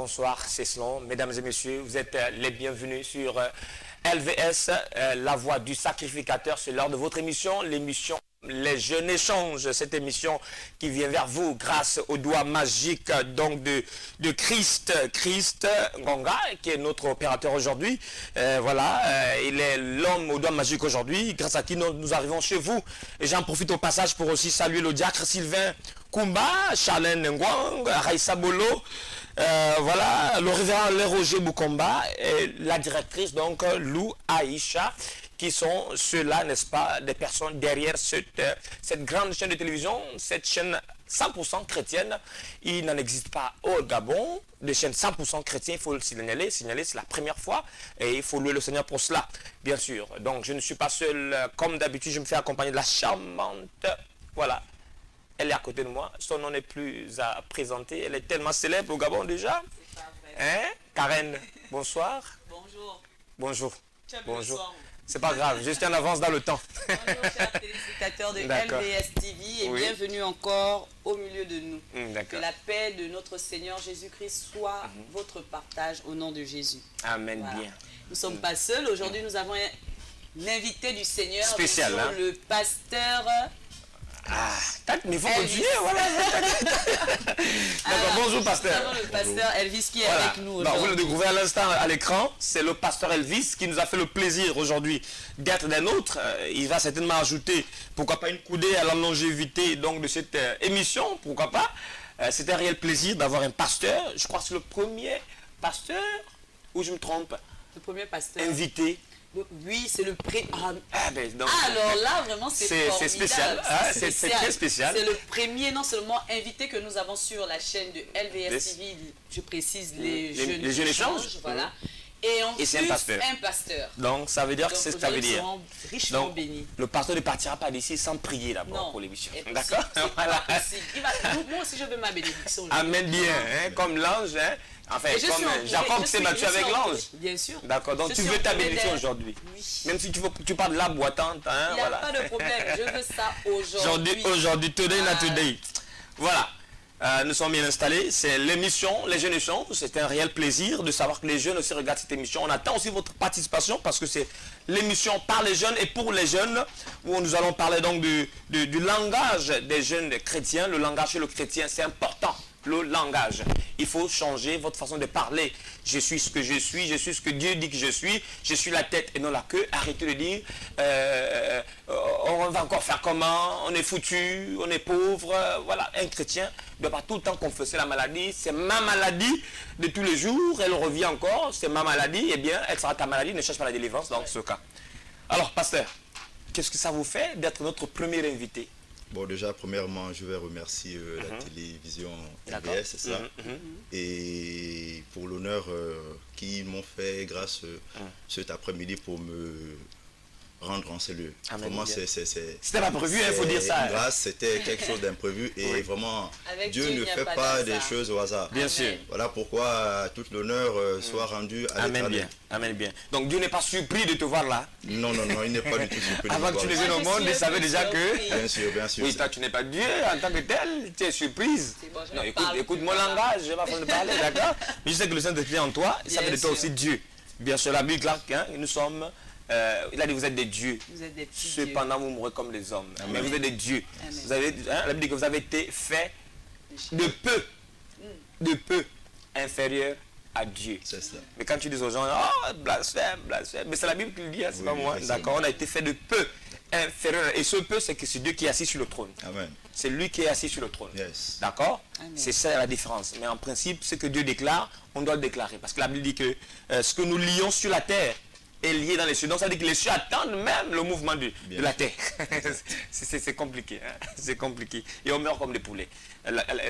bonsoir, c'est Slon. Mesdames et messieurs, vous êtes les bienvenus sur LVS, la voix du sacrificateur. C'est l'heure de votre émission, l'émission Les Jeunes Échanges. Cette émission qui vient vers vous grâce au doigt magique donc de Christ Ngonga, qui est notre opérateur aujourd'hui. Voilà, il est l'homme au doigt magique aujourd'hui, grâce à qui nous arrivons chez vous. Et j'en profite au passage pour aussi saluer le diacre Sylvain Kumba, Charlène Ngwang, Raïssa Bolo, voilà, le révérend Le Roger Boukomba et la directrice donc Lou Aïcha, qui sont ceux-là, n'est-ce pas, des personnes derrière cette grande chaîne de télévision, cette chaîne 100% chrétienne. Il n'en existe pas au Gabon de chaîne 100% chrétienne, il faut le signaler, c'est la première fois et il faut louer le Seigneur pour cela, bien sûr. Donc je ne suis pas seul, comme d'habitude, je me fais accompagner de la charmante, voilà. Elle est à côté de moi, son nom n'est plus à présenter, elle est tellement célèbre au Gabon déjà. C'est pas vrai. Hein? Karen, bonsoir. Bonjour. Bonjour. Bonjour. C'est pas grave, je suis en avance dans le temps. Bonjour chers téléspectateurs de LVS TV et Oui. bienvenue encore au milieu de nous. Que D'accord. la paix de notre Seigneur Jésus-Christ soit votre partage au nom de Jésus. Amen, Voilà. bien. Nous ne sommes pas seuls, aujourd'hui nous avons un invité du Seigneur, Spécial, bien sûr, hein. le pasteur. Mais il faut Elvis. continuer, voilà. D'accord, Alors, bonjour pasteur. Nous avons le pasteur Elvis qui est Voilà. avec nous Bah, vous le aujourd'hui. découvrez à l'instant à l'écran, c'est le pasteur Elvis qui nous a fait le plaisir aujourd'hui d'être des nôtres. Il va certainement ajouter, pourquoi pas, une coudée à la longévité donc, de cette émission, pourquoi pas. C'est un réel plaisir d'avoir un pasteur, je crois que c'est le premier pasteur, ou je me trompe, Le premier pasteur. invité. Oui, c'est le Donc, alors là, vraiment, c'est c'est spécial, formidable. hein, c'est très spécial. C'est le premier, non seulement invité que nous avons sur la chaîne de LVS Yes. TV, je précise, Les jeunes échanges. voilà. Et en Et c'est plus, un pasteur. un Donc ça veut dire que Donc, c'est ce que ça veut aujourd'hui, dire. nous serons richement Donc, bénis. le pasteur ne partira pas d'ici sans prier d'abord Non, pour l'émission. impossible, D'accord. c'est Voilà. pas possible. Moi aussi, je veux ma bénédiction. Amen bien, hein, comme l'ange, hein. Enfin, Et je suis comme entourée, Jacob je s'est suis- battu je suis avec entourée, l'ange. Bien sûr. D'accord, donc Je tu suis veux ta entourée bénédiction d'elle. aujourd'hui. Oui. Même si tu parles de la boitante, hein, Il n'y a voilà. pas de problème, je veux ça aujourd'hui. Aujourd'hui, today, not Ah. today. Voilà. Nous sommes bien installés. C'est l'émission Les Jeunes Échanges. C'est un réel plaisir de savoir que les jeunes aussi regardent cette émission. On attend aussi votre participation parce que c'est l'émission par les jeunes et pour les jeunes où nous allons parler donc du langage des jeunes chrétiens. Le langage chez le chrétien, c'est important. Le langage. Il faut changer votre façon de parler. Je suis ce que je suis ce que Dieu dit que je suis la tête et non la queue. Arrêtez de dire on va encore faire comment, on est foutu, on est pauvre. Voilà, un chrétien ne doit pas tout le temps confesser la maladie. C'est ma maladie de tous les jours, elle revient encore, c'est ma maladie, eh bien, elle sera ta maladie, ne cherche pas la délivrance dans ce cas. Alors, pasteur, qu'est-ce que ça vous fait d'être notre premier invité? Bon, déjà, premièrement, je vais remercier la télévision LVS, c'est ça. Et pour l'honneur qu'ils m'ont fait grâce cet après-midi pour me rendre en cellule. Amen. Vraiment, C'était pas prévu, il faut dire ça. une grâce, c'était quelque chose d'imprévu. Et Oui. vraiment, Avec Dieu Dieu, il ne n'y a fait pas pas d'hasard. des choses au hasard. Bien Amen. sûr. Voilà pourquoi tout l'honneur soit rendu à Amen l'Éternel. bien, amen bien. Donc Dieu n'est pas surpris de te voir là. Non, non, non, il n'est pas du tout surpris. de Avant me que tu ne voir. viennes au Moi, je monde, suis il savait un peu déjà que... surprise. Bien sûr. Oui, toi, tu n'es pas Dieu en tant que tel, tu es surprise. C'est bon, je Non, ne écoute, parle écoute plus, mon voilà. langage, je ma façon de parler, d'accord? Mais je sais que le Saint-Esprit est en toi, ça Bien fait de toi sûr. aussi Dieu. Bien sûr, la Bible, claque, hein, nous sommes, il a dit vous êtes des dieux. Vous êtes des petits dieux. Cependant, vous mourrez comme des hommes. Mais vous êtes des dieux. Amen. Vous avez, hein, la Bible dit que vous avez été fait de peu inférieur à Dieu. C'est ça. Mais quand tu dis aux gens, oh, blasphème, blasphème, mais c'est la Bible qui le dit, hein, c'est Oui, pas moi. effectivement. D'accord, on a été fait de peu inférieur. Et ce peu, c'est que c'est Dieu qui est assis sur le trône. Amen. C'est lui qui est assis sur le trône. Yes. D'accord? Amen. C'est ça la différence. Mais en principe, ce que Dieu déclare, on doit le déclarer. Parce que la Bible dit que ce que nous lions sur la terre est lié dans les cieux. Donc ça veut dire que les cieux attendent même le mouvement de la terre. C'est compliqué. Hein? C'est compliqué. Et on meurt comme des poulets.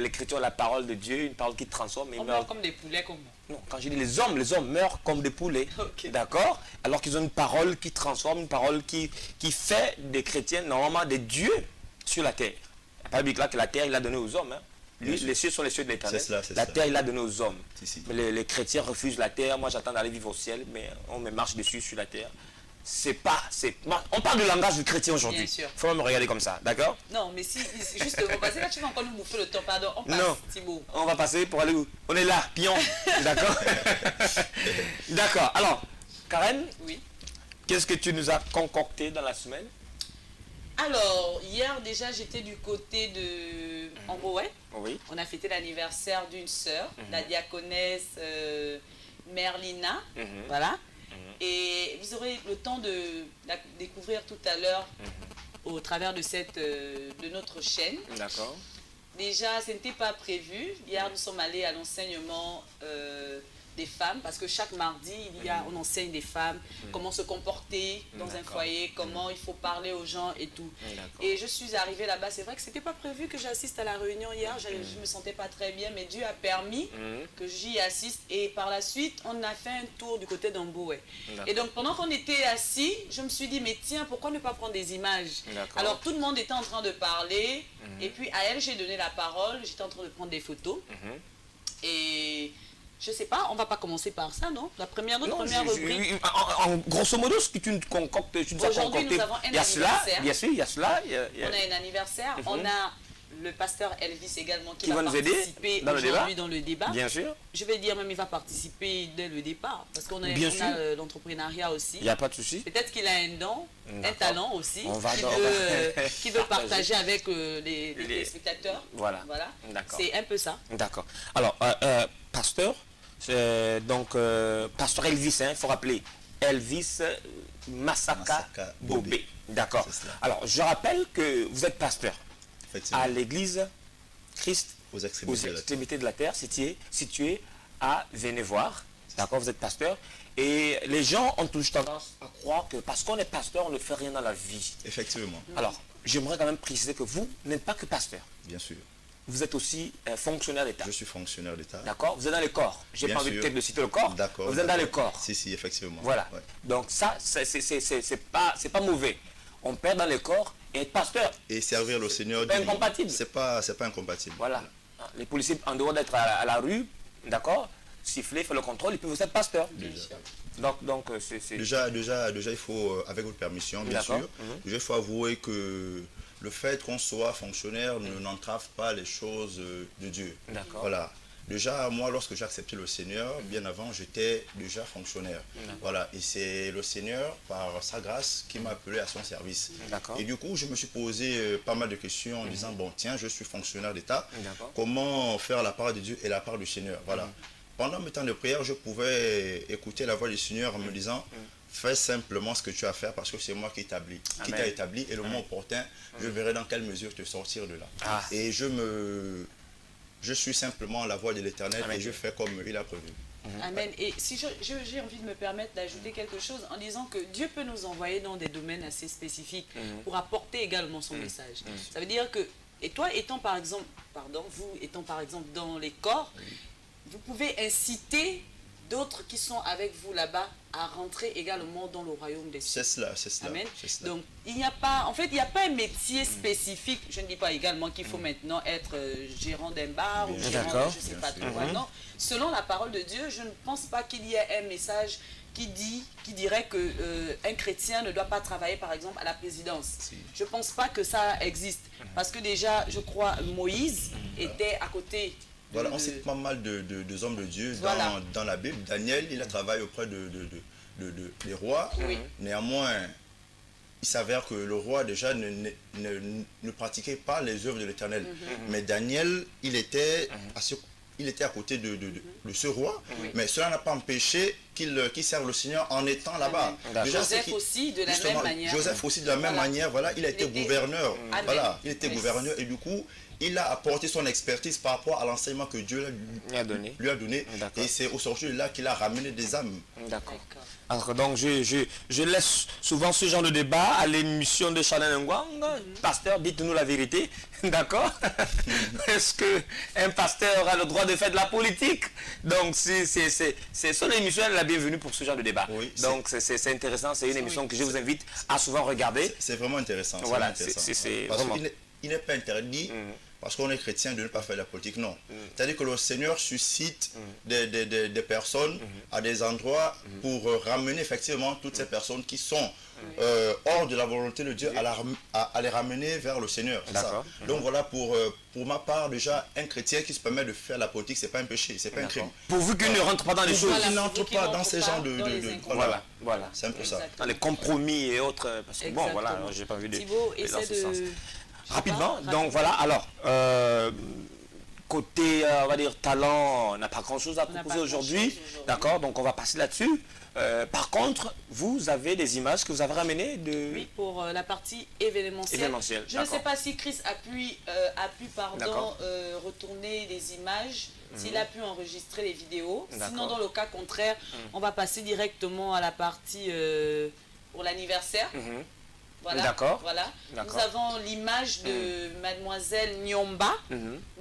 L'écriture, la parole de Dieu, une parole qui transforme. Et On meurt comme des poulets, comme non, quand je dis les hommes meurent comme des poulets. Ok. D'accord? Alors qu'ils ont une parole qui transforme, une parole qui fait des chrétiens, normalement des dieux sur la terre. La Bible là que la terre, il l'a donné aux hommes. Hein. Lui, les cieux sont les cieux de l'Éternel. C'est cela, c'est La ça. terre, il l'a donné aux hommes. Si, si. Mais les chrétiens refusent la terre. Moi, j'attends d'aller vivre au ciel, mais on me marche dessus sur la terre. On parle du langage du chrétien aujourd'hui. Bien sûr. Il faut me regarder comme ça, d'accord? Non, mais si, justement, parce que là, tu vas encore nous bouffer le temps, pardon. On passe, Non, Thibaut. on va passer pour aller où? On est là, pion, d'accord? D'accord, alors, Karen, Oui. qu'est-ce que tu nous as concocté dans la semaine? Alors, hier, déjà, j'étais du côté de Amboé. Oui. On a fêté l'anniversaire d'une sœur, la diaconesse Merlina. Voilà. Et vous aurez le temps de la découvrir tout à l'heure au travers de notre chaîne. D'accord. Déjà, ce n'était pas prévu. Hier, nous sommes allés à l'enseignement des femmes, parce que chaque mardi, on enseigne des femmes comment se comporter dans un foyer, comment il faut parler aux gens et tout. Et je suis arrivée là-bas. C'est vrai que ce n'était pas prévu que j'assiste à la réunion hier. Je ne me sentais pas très bien, mais Dieu a permis que j'y assiste. Et par la suite, on a fait un tour du côté d'Amboué. Et donc, pendant qu'on était assis, je me suis dit, mais tiens, pourquoi ne pas prendre des images? Alors, tout le monde était en train de parler. Et puis, à elle, j'ai donné la parole. J'étais en train de prendre des photos. Et je sais pas, on va pas commencer par ça, non? Notre première rubrique. Grosso modo, ce que tu nous concoctes, Aujourd'hui, nous avons un anniversaire. Bien sûr, il y a cela. On a un anniversaire. On a le pasteur Elvis également qui va nous aider participer dans aujourd'hui dans le débat. Bien sûr. Je vais dire même il va participer dès le départ. Parce qu'on a l'entrepreneuriat aussi. Il n'y a pas de souci. Peut-être qu'il a un don, un talent aussi, qui veut partager avec les spectateurs. Voilà. D'accord. C'est un peu ça. D'accord. Alors, pasteur, pasteur Elvis, il faut rappeler, Elvis Masaka Bobé. D'accord. Alors, je rappelle que vous êtes pasteur à l'église Christ aux extrémités de la terre, située à Vénévoir. D'accord, vous êtes pasteur. Et les gens ont toujours tendance à croire que parce qu'on est pasteur, on ne fait rien dans la vie. Effectivement. Alors, j'aimerais quand même préciser que vous n'êtes pas que pasteur. Bien sûr. Vous êtes aussi fonctionnaire d'État. Je suis fonctionnaire d'État. D'accord. Vous êtes dans les corps. J'ai pas envie peut-être de citer le corps. D'accord. Vous êtes dans les corps. Si, effectivement. Voilà. Ouais. Donc ça, c'est pas mauvais. On perd dans les corps et être pasteur. Et servir le Seigneur. C'est pas incompatible. C'est pas incompatible. Voilà. Les policiers, en dehors d'être à la rue, d'accord, siffler, faire le contrôle, ils peuvent aussi être pasteur. Donc c'est... Déjà, il faut, avec votre permission, bien sûr, il faut avouer que le fait qu'on soit fonctionnaire n'entrave pas les choses de Dieu. D'accord. Voilà. Déjà, moi, lorsque j'ai accepté le Seigneur, bien avant, j'étais déjà fonctionnaire. Voilà. Et c'est le Seigneur, par sa grâce, qui m'a appelé à son service. Et du coup, je me suis posé pas mal de questions en disant, bon, tiens, je suis fonctionnaire d'État. Comment faire la part de Dieu et la part du Seigneur? Voilà. Pendant mes temps de prière, je pouvais écouter la voix du Seigneur en me disant, fais simplement ce que tu as à faire parce que c'est moi qui t'a établi et le moment opportun, je verrai dans quelle mesure te sortir de là. Et je suis simplement la voix de l'Éternel et je fais comme il a prévu. Amen. Et si j'ai envie de me permettre d'ajouter quelque chose en disant que Dieu peut nous envoyer dans des domaines assez spécifiques pour apporter également son message. Ça veut dire que, et toi étant par exemple, vous étant par exemple dans les corps, vous pouvez inciter d'autres qui sont avec vous là-bas à rentrer également dans le royaume des cieux. C'est cela. Amen. Donc, il n'y a pas un métier spécifique. Je ne dis pas également qu'il faut maintenant être gérant d'un bar ou gérant, je ne sais pas trop quoi. Non. Selon la parole de Dieu, je ne pense pas qu'il y ait un message qui dirait qu'un chrétien ne doit pas travailler, par exemple, à la présidence. Je ne pense pas que ça existe. Parce que déjà, je crois, Moïse était à côté. Voilà, on cite pas mal de hommes de Dieu dans la Bible. Daniel, il a travaillé auprès des rois. Néanmoins, il s'avère que le roi déjà ne pratiquait pas les œuvres de l'Éternel. Mais Daniel, il était à côté de ce roi, mais cela n'a pas empêché qu'il serve le Seigneur en étant là-bas. Joseph aussi de la même manière. Joseph aussi de la même manière, voilà, il a été gouverneur. Voilà, il était gouverneur et du coup, il a apporté son expertise par rapport à l'enseignement que Dieu lui a donné. Et c'est au sortir de là qu'il a ramené des âmes. D'accord. Alors donc je laisse souvent ce genre de débat à l'émission de Chanel Ngwang. Pasteur, dites-nous la vérité. D'accord. Est-ce qu'un pasteur a le droit de faire de la politique? Donc c'est son émission, elle est la bienvenue pour ce genre de débat. Donc c'est intéressant, c'est une émission que je vous invite à souvent regarder. C'est vraiment intéressant. Voilà, c'est vraiment... il n'est pas interdit, parce qu'on est chrétien, de ne pas faire de la politique. Non. C'est-à-dire que le Seigneur suscite des personnes à des endroits pour ramener effectivement toutes ces personnes qui sont hors de la volonté de Dieu, à les ramener vers le Seigneur. Ça. Donc voilà, pour ma part, déjà, un chrétien qui se permet de faire la politique, c'est pas un péché, c'est pas un crime. Pourvu qu'il ne rentre pas dans les choses. Il n'entre pas dans ces genres de voilà. C'est un peu ça. Dans les compromis et autres. Parce que bon, voilà, j'ai pas vu de... Thibaut, essaie de... Rapidement, donc voilà, alors, côté, on va dire, talent, on n'a pas grand-chose à proposer aujourd'hui, d'accord, donc on va passer là-dessus. Par contre, vous avez des images que vous avez ramenées de... Oui, pour la partie événementielle. Je ne sais pas si Chris a pu retourner les images, s'il a pu enregistrer les vidéos. Sinon, dans le cas contraire, on va passer directement à la partie pour l'anniversaire. Voilà, voilà. Nous avons l'image de mademoiselle Nyomba,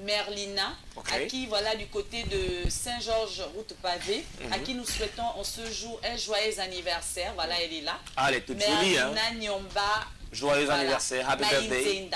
Merlina, à qui, voilà, du côté de Saint-Georges, route pavée, à qui nous souhaitons en ce jour un joyeux anniversaire. Voilà, elle est là. Ah, elle est toute jolie, hein. Merlina Nyomba. Joyeux anniversaire, happy birthday.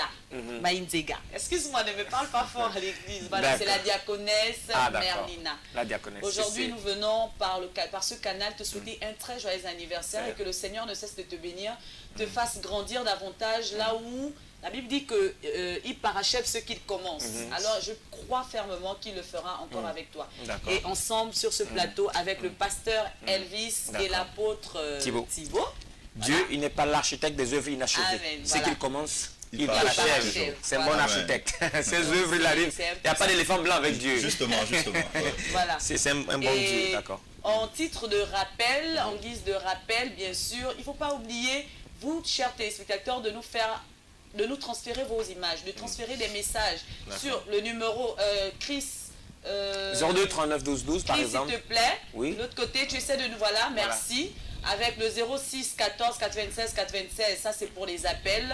Maïnzega. Excuse-moi, ne me parle pas fort à l'église. Voilà, c'est la diaconesse Merlina. La diaconesse. Aujourd'hui, nous venons par ce canal te souhaiter un très joyeux anniversaire et que le Seigneur ne cesse de te bénir, te fasse grandir davantage là où la Bible dit qu'il parachève ce qu'il commence. Alors, je crois fermement qu'il le fera encore avec toi. Et ensemble, sur ce plateau, avec le pasteur Elvis et l'apôtre Thibaut. Dieu, il n'est pas l'architecte des œuvres inachevées. Ce qu'il commence, il parachève. C'est mon architecte. Ses œuvres, il arrive. Il n'y a pas d'éléphant blanc avec Dieu. Justement. Voilà. C'est un bon Dieu, d'accord. En titre de rappel, en guise de rappel, bien sûr, il ne faut pas oublier, vous, chers téléspectateurs, de nous transférer vos images, de transférer des messages sur le numéro Chris. 02 39 12 12 par exemple. S'il te plaît. Oui. De l'autre côté, tu essaies de nous... Voilà, merci. Avec le 06 14 96 96, ça c'est pour les appels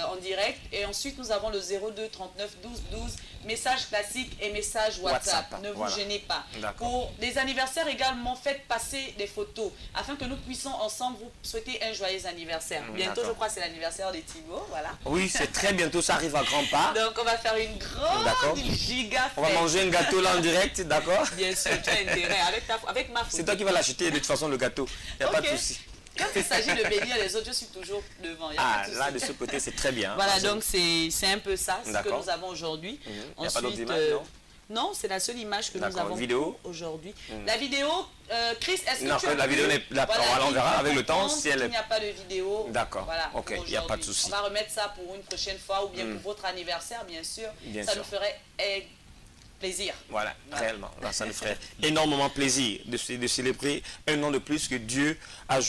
en direct. Et ensuite, nous avons le 02 39 12 12, message classique et message WhatsApp. Ne vous gênez pas. Pour les anniversaires également, faites passer des photos afin que nous puissions ensemble vous souhaiter un joyeux anniversaire. Bientôt, je crois que c'est l'anniversaire de Thibaut. Voilà. Oui, c'est très bientôt, ça arrive à grands pas. Donc, on va faire une grande giga fête. On va manger un gâteau là en direct, d'accord? Bien sûr, tu as intérêt. Avec ma photo. C'est toi qui vas l'acheter de toute façon, le gâteau. Il n'y a pas de souci. Quand il s'agit de bénir les autres, je suis toujours devant. Là, de ce côté, c'est très bien. Voilà, donc c'est un peu ça, ce que nous avons aujourd'hui. Il n'y a pas d'autres images, non? Non, c'est la seule image que nous avons aujourd'hui. La vidéo, Chris, est-ce que tu as... Non, la vidéo n'est pas... On verra avec le temps si elle... Il n'y a pas de vidéo. D'accord, voilà, ok, il n'y a pas de souci. On va remettre ça pour une prochaine fois ou bien pour votre anniversaire, bien sûr. Ça nous ferait plaisir. Voilà, réellement. Là, ça nous ferait énormément plaisir de célébrer un an de plus que Dieu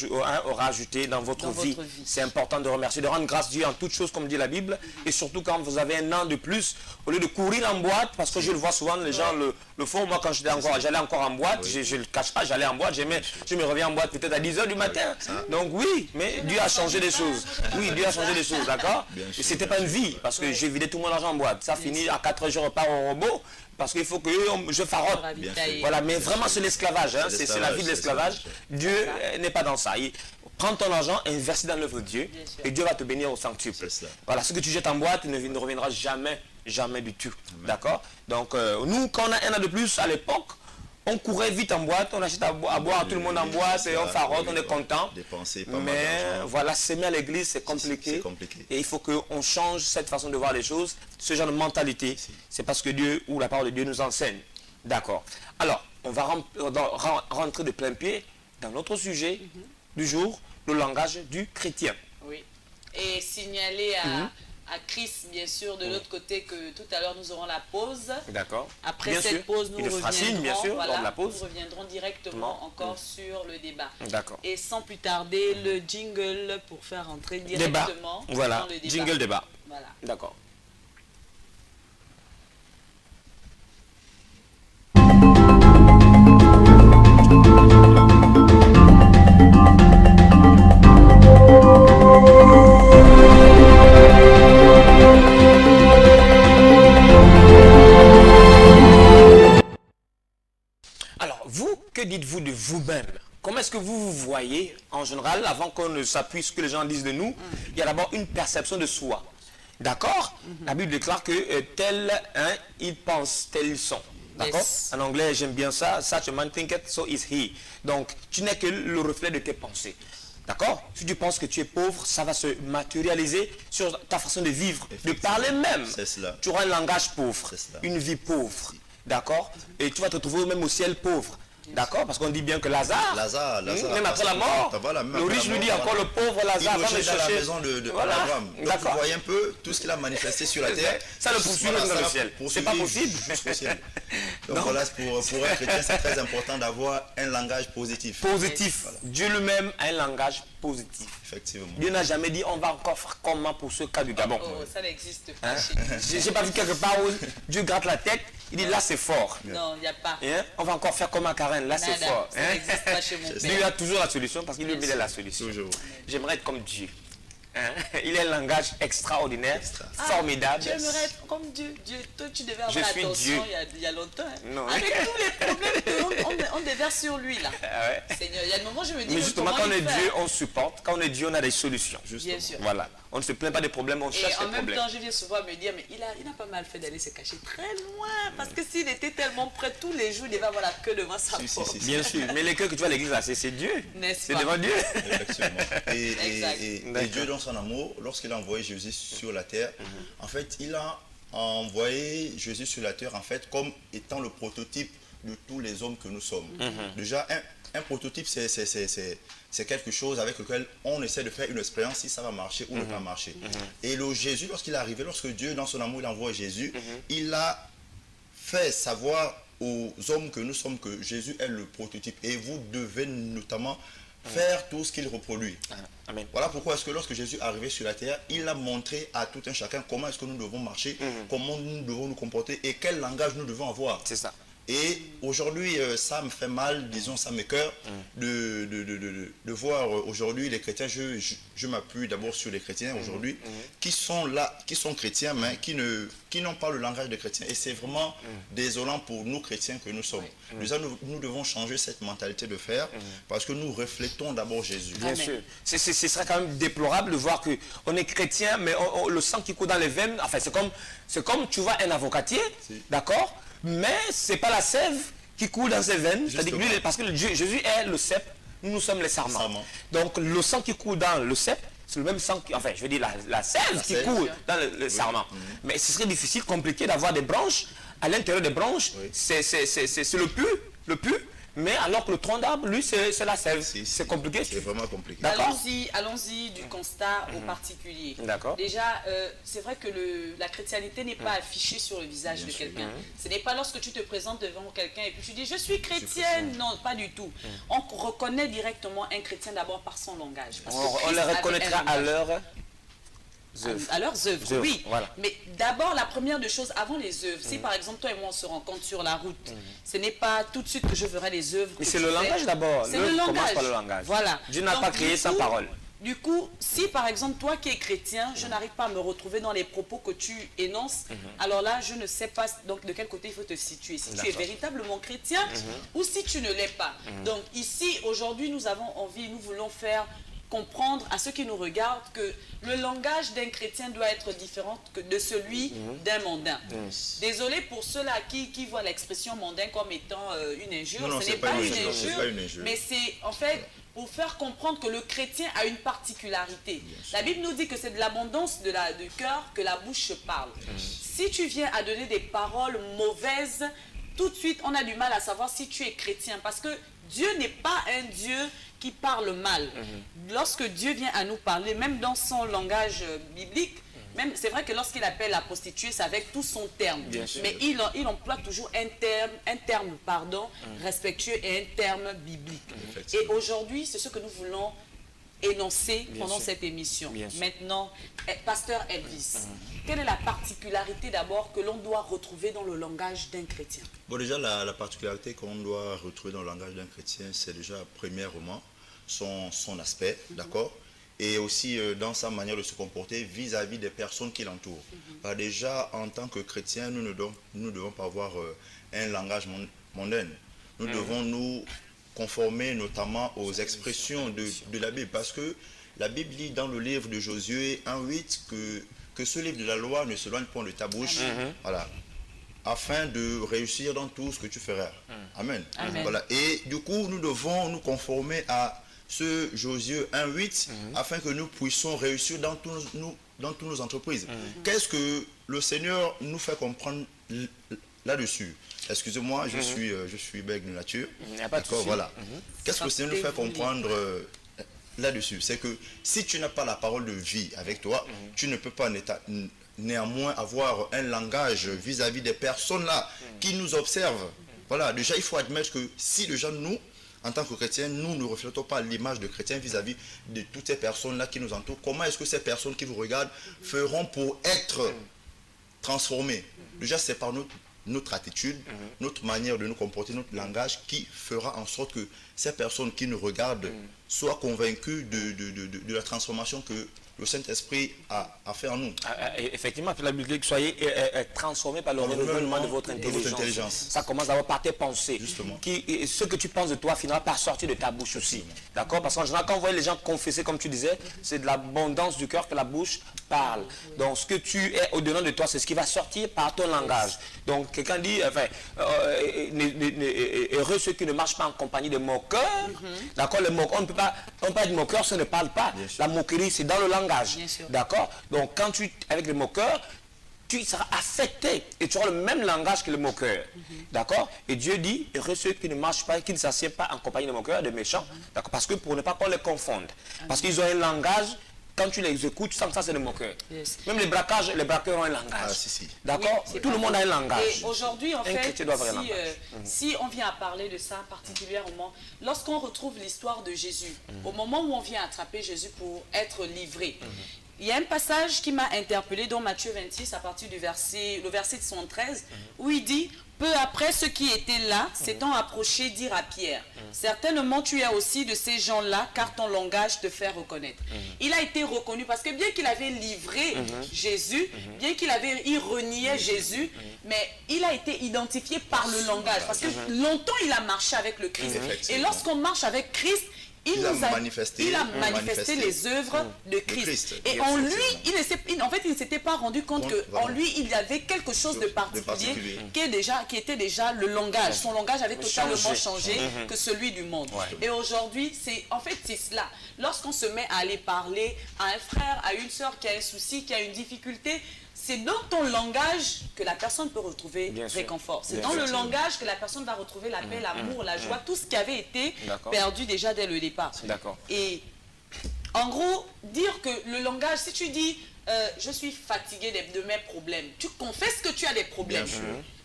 aura ajouté dans votre vie. C'est important de remercier, de rendre grâce à Dieu en toutes choses, comme dit la Bible. Et surtout quand vous avez un an de plus, au lieu de courir en boîte, parce que je le vois souvent, les gens le font. Moi, quand j'allais encore en boîte, je ne le cache pas, j'allais en boîte. Je me reviens en boîte peut-être à 10 h du matin. Donc oui, mais Dieu a changé des choses. Oui, Dieu a changé des choses, d'accord? Et c'était pas une vie, parce que j'ai vidé tout mon argent en boîte. Ça finit à 4 h, je repars au robot. Parce qu'il faut que je farotte. Voilà, mais vraiment c'est l'esclavage. Hein, c'est la vie de l'esclavage. Dieu n'est pas dans ça. Prends ton argent, investis dans l'œuvre de Dieu et Dieu va te bénir au centuple. Voilà, ce que tu jettes en boîte ne reviendra jamais du tout. D'accord? Donc nous, quand on a un an de plus à l'époque, on courait vite en boîte, on achète à boire, tout le monde en boîte, et on farotte, on est content. Mais voilà, s'aimer à l'église, c'est compliqué. Et il faut qu'on change cette façon de voir les choses, ce genre de mentalité. C'est parce que Dieu, ou la parole de Dieu nous enseigne. D'accord. Alors, on va rentrer de plein pied dans notre sujet du jour, le langage du chrétien. Oui. Et signaler à Chris, bien sûr, de l'autre côté, que tout à l'heure, nous aurons la pause. D'accord. Après cette pause, nous reviendrons directement encore sur le débat. D'accord. Et sans plus tarder, le jingle pour faire entrer directement dans le débat. Jingle débat. Voilà. D'accord. Que dites-vous de vous-même? Comment est-ce que vous vous voyez en général, avant qu'on ne s'appuie sur ce que les gens disent de nous? Il y a d'abord une perception de soi. D'accord? La Bible déclare que tel, hein, ils pensent, tels ils sont. D'accord? Yes. En anglais, j'aime bien ça. Such a man thinketh, so is he. Donc, tu n'es que le reflet de tes pensées. D'accord? Si tu penses que tu es pauvre, ça va se matérialiser sur ta façon de vivre, de parler même. C'est cela. Tu auras un langage pauvre, C'est cela. une vie pauvre. D'accord? Et tu vas te trouver même au ciel pauvre. D'accord? Parce qu'on dit bien que Lazare, même après la mort, le riche lui dit encore le pauvre Lazare va me il dans la chercher. maison de Voilà. Abraham. Donc vous D'accord. voyez un peu tout ce qu'il a manifesté sur la terre. Ça le poursuit même dans le ciel. C'est pas possible. Jusqu'au ciel. Donc voilà, pour un chrétien, c'est très important d'avoir un langage positif. Positif. Voilà. Dieu lui-même a un langage positif. Effectivement. Dieu n'a jamais dit on va encore faire comment pour ce cas du Gabon. Oh, ça n'existe pas Hein? chez nous. J'ai pas vu quelque part où Dieu gratte la tête, il dit là c'est fort. Non, il n'y a pas. Hein? On va encore faire comme à Karen, là c'est Nada, fort. ça Hein? n'existe pas chez mon Dieu père. a toujours la solution parce qu'il lui Bien met la sûr. solution. Toujours. J'aimerais être comme Dieu. Hein? Il a un langage extraordinaire, Extra. formidable. Tu aimerais être comme Dieu. Toi, tu devais Je avoir suis l'attention Dieu. il y a longtemps. Hein. Non. Avec tous les problèmes qu'on déverse sur lui, là. Ah ouais. Seigneur, il y a des moments où je me dis, Mais justement, comment quand on est il fait? Dieu, on supporte. Quand on est Dieu, on a des solutions. Bien sûr. Voilà. On ne se plaint pas des problèmes, on Et cherche en les même problèmes. temps, je viens souvent me dire, mais il a pas mal fait d'aller se cacher très loin. Parce que s'il était tellement près tous les jours, il devait avoir la queue devant sa Si, si, porte. si. Bien sûr, mais les cœurs que tu vois à l'église là, c'est Dieu. N'est-ce C'est pas? devant Dieu. Effectivement. Exact. Et D'accord. Dieu, dans son amour, lorsqu'il a envoyé Jésus sur la terre, en fait, il a envoyé Jésus sur la terre, en fait, comme étant le prototype de tous les hommes que nous sommes. Déjà, un prototype, c'est quelque chose avec lequel on essaie de faire une expérience si ça va marcher ou ne pas marcher. Et le Jésus, lorsqu'il est arrivé, lorsque Dieu, dans son amour, il envoie Jésus, il a fait savoir aux hommes que nous sommes que Jésus est le prototype. Et vous devez notamment faire tout ce qu'il reproduit. Amen. Voilà pourquoi est-ce que lorsque Jésus est arrivé sur la terre, il a montré à tout un chacun comment est-ce que nous devons marcher, comment nous devons nous comporter et quel langage nous devons avoir. C'est ça. Et aujourd'hui, ça me fait mal, disons, ça m'écoeure de voir aujourd'hui les chrétiens. Je m'appuie d'abord sur les chrétiens aujourd'hui qui sont là, qui sont chrétiens, mais qui n'ont pas le langage des chrétiens. Et c'est vraiment désolant pour nous chrétiens que nous sommes. Déjà, nous devons changer cette mentalité de faire parce que nous reflétons d'abord Jésus. Bien Amen. sûr. Ce serait quand même déplorable de voir qu'on est chrétien, mais le sang qui coule dans les veines, enfin c'est comme tu vois un avocatier, d'accord, mais c'est pas la sève qui coule dans ses veines, c'est-à-dire que lui, parce que Jésus est le cep, nous sommes les sarments. Sarments. Donc le sang qui coule dans le cep, c'est le même sang qui, enfin je veux dire la sève qui sève. coule dans le sarment. Mais ce serait difficile, compliqué d'avoir des branches, à l'intérieur des branches, Oui. c'est le pu, mais alors que le tronc d'arbre, lui, c'est la sève. Si, C'est compliqué. C'est vraiment compliqué. D'accord. Allons-y du constat au particulier. D'accord. Déjà, c'est vrai que la chrétienté n'est pas affichée sur le visage Bien de sûr. quelqu'un. Ce n'est pas lorsque tu te présentes devant quelqu'un et puis tu dis « je suis chrétienne ». Non, pas du tout. On reconnaît directement un chrétien d'abord par son langage. Parce que On Christ les avait un reconnaîtra à langage. leur œuvre. À leurs œuvres, oui. voilà. Mais d'abord, la première des choses, avant les œuvres, si par exemple toi et moi on se rencontre sur la route, ce n'est pas tout de suite que je ferai les œuvres. Mais que c'est tu le fais. langage d'abord. C'est le L'œuvre commence langage. par le langage. Voilà. Dieu n'a Donc, pas créé du sans coup- parole. Du coup, si par exemple toi qui es chrétien, je n'arrive pas à me retrouver dans les propos que tu énonces, alors là je ne sais pas donc de quel côté il faut te situer. Si tu es D'accord. véritablement chrétien ou si tu ne l'es pas. Donc ici, aujourd'hui, nous avons envie, nous voulons faire comprendre à ceux qui nous regardent que le langage d'un chrétien doit être différent que de celui d'un mondain. Désolé pour ceux-là qui voient l'expression mondain comme étant une injure. Non, Ce c'est n'est pas pas une une injure, c'est injure, pas une injure. mais c'est en fait pour faire comprendre que le chrétien a une particularité. La Bible nous dit que c'est de l'abondance du cœur que la bouche parle. Si tu viens à donner des paroles mauvaises, tout de suite on a du mal à savoir si tu es chrétien parce que Dieu n'est pas un Dieu qui parle mal. Lorsque Dieu vient à nous parler, même dans son langage biblique, même c'est vrai que lorsqu'il appelle la prostituée, c'est avec tout son terme. Bien sûr. Mais il emploie toujours un terme respectueux et un terme biblique. Et Effectivement. aujourd'hui, c'est ce que nous voulons énoncer pendant sûr. cette émission. Bien sûr. Maintenant, Pasteur Elvis, quelle est la particularité d'abord que l'on doit retrouver dans le langage d'un chrétien? Bon, déjà, la particularité qu'on doit retrouver dans le langage d'un chrétien, c'est déjà, premièrement, son aspect, d'accord? Et aussi dans sa manière de se comporter vis-à-vis des personnes qui l'entourent. Déjà, en tant que chrétien, nous ne devons pas avoir un langage mondain. Nous devons nous conformer notamment aux expressions de la Bible. Parce que la Bible dit dans le livre de Josué 1:8 que que ce livre de la loi ne s'éloigne point de ta bouche. Voilà. Afin de réussir dans tout ce que tu feras. Amen. Amen. Voilà. Et du coup, nous devons nous conformer à ce Josué 1:8 afin que nous puissions réussir dans toutes nos entreprises. Qu'est-ce que le Seigneur nous fait comprendre là-dessus? Excusez-moi, je suis bègue de nature. D'accord, voilà. Qu'est-ce que le Seigneur nous fait comprendre là-dessus? C'est que si tu n'as pas la parole de vie avec toi, tu ne peux pas néanmoins avoir un langage vis-à-vis des personnes là qui nous observent. Voilà, déjà il faut admettre que si déjà nous, en tant que chrétiens, nous ne reflétons pas l'image de chrétiens vis-à-vis de toutes ces personnes là qui nous entourent, comment est-ce que ces personnes qui vous regardent feront pour être transformées? Déjà c'est par notre attitude, notre manière de nous comporter, notre langage qui fera en sorte que ces personnes qui nous regardent soient convaincues de la transformation que le Saint-Esprit a fait en nous. Effectivement, la Bible dit que soyez transformés par le renouvellement de votre intelligence. Ça commence d'abord par tes pensées. Justement. Ce que tu penses de toi finira par sortir de ta bouche aussi. D'accord? Parce qu'en général, quand on voit les gens confesser, comme tu disais, c'est de l'abondance du cœur que la bouche parle. Donc, ce que tu es au-dedans de toi, c'est ce qui va sortir par ton langage. Donc, quelqu'un dit, heureux ceux qui ne marchent pas en compagnie de moqueurs. D'accord? On ne peut pas être moqueur, ça ne parle pas. La moquerie, c'est dans le langage. D'accord? Donc, quand tu es avec le moqueur, tu seras affecté et tu auras le même langage que le moqueur. D'accord? Et Dieu dit, heureux ceux qui ne marchent pas, qui ne s'assiedent pas en compagnie de moqueurs, de méchants. D'accord? Parce que pour ne pas qu'on les confonde. Parce qu'ils ont un langage, quand tu les écoutes, tu sens que ça c'est le moqueur. Même les braqueurs ont un langage. D'accord? Tout le monde a un langage. Et aujourd'hui, en fait, si on vient à parler de ça particulièrement, lorsqu'on retrouve l'histoire de Jésus, au moment où on vient attraper Jésus pour être livré, il y a un passage qui m'a interpellé dans Matthieu 26, à partir du verset 73, où il dit, peu après, ceux qui étaient là, s'étant approchés, dirent à Pierre, certainement tu es aussi de ces gens-là, car ton langage te fait reconnaître. Il a été reconnu parce que bien qu'il avait livré Jésus, bien qu'il reniait Jésus, mais il a été identifié par le langage. Parce que longtemps, il a marché avec le Christ. Et lorsqu'on marche avec Christ, il a manifesté les œuvres de Christ. Et en lui, il ne s'était pas rendu compte qu'en lui, il y avait quelque chose de particulier qui était déjà le langage. Son langage avait totalement changé que celui du monde. Et aujourd'hui, c'est cela. Lorsqu'on se met à aller parler à un frère, à une soeur qui a un souci, qui a une difficulté, c'est dans ton langage que la personne peut retrouver réconfort. C'est dans le langage que la personne va retrouver la paix, l'amour, la joie, tout ce qui avait été perdu déjà dès le départ. Et en gros, dire que le langage, si tu dis je suis fatigué de mes problèmes, tu confesses que tu as des problèmes.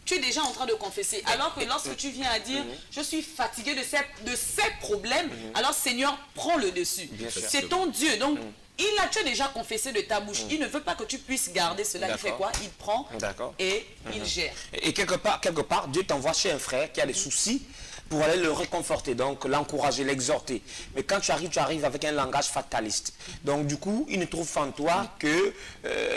Tu es déjà en train de confesser. Alors que lorsque tu viens à dire je suis fatigué de ces problèmes, alors Seigneur, prends le dessus. C'est ton Dieu. Donc, tu as déjà confessé de ta bouche. Il ne veut pas que tu puisses garder cela. Il fait quoi? Il prend et il gère. Et quelque part, Dieu t'envoie chez un frère qui a des soucis pour aller le réconforter, donc l'encourager, l'exhorter. Mais quand tu arrives avec un langage fataliste. Donc du coup, il ne trouve en toi que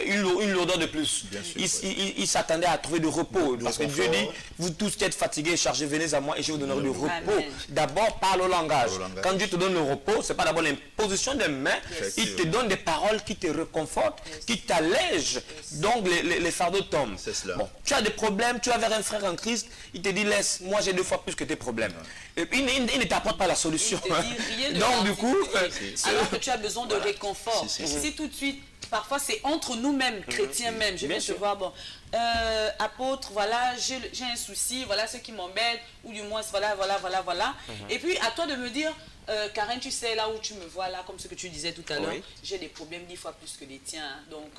une lourdeur de plus. Il s'attendait à trouver du repos. Parce que Dieu dit, vous tous qui êtes fatigués et chargés, venez à moi et je vous donnerai du repos. D'abord, parle au langage. Quand Dieu te donne le repos, ce n'est pas d'abord l'imposition des mains. Il te donne des paroles qui te réconfortent, qui t'allègent. Donc les fardeaux tombent. Bon, tu as des problèmes, tu as vers un frère en Christ, il te dit, laisse, moi j'ai 2 fois plus que tes problèmes. Et puis, il ne t'apporte pas la solution. Donc du coup, alors que tu as besoin de réconfort. Si tout de suite, parfois c'est entre nous-mêmes, chrétiens même, je vais te voir, bon, apôtre, voilà, j'ai un souci, voilà ce qui m'embête, ou du moins, voilà. Et puis à toi de me dire, Karen, tu sais, là où tu me vois, là, comme ce que tu disais tout à l'heure, j'ai des problèmes 10 fois plus que les tiens, donc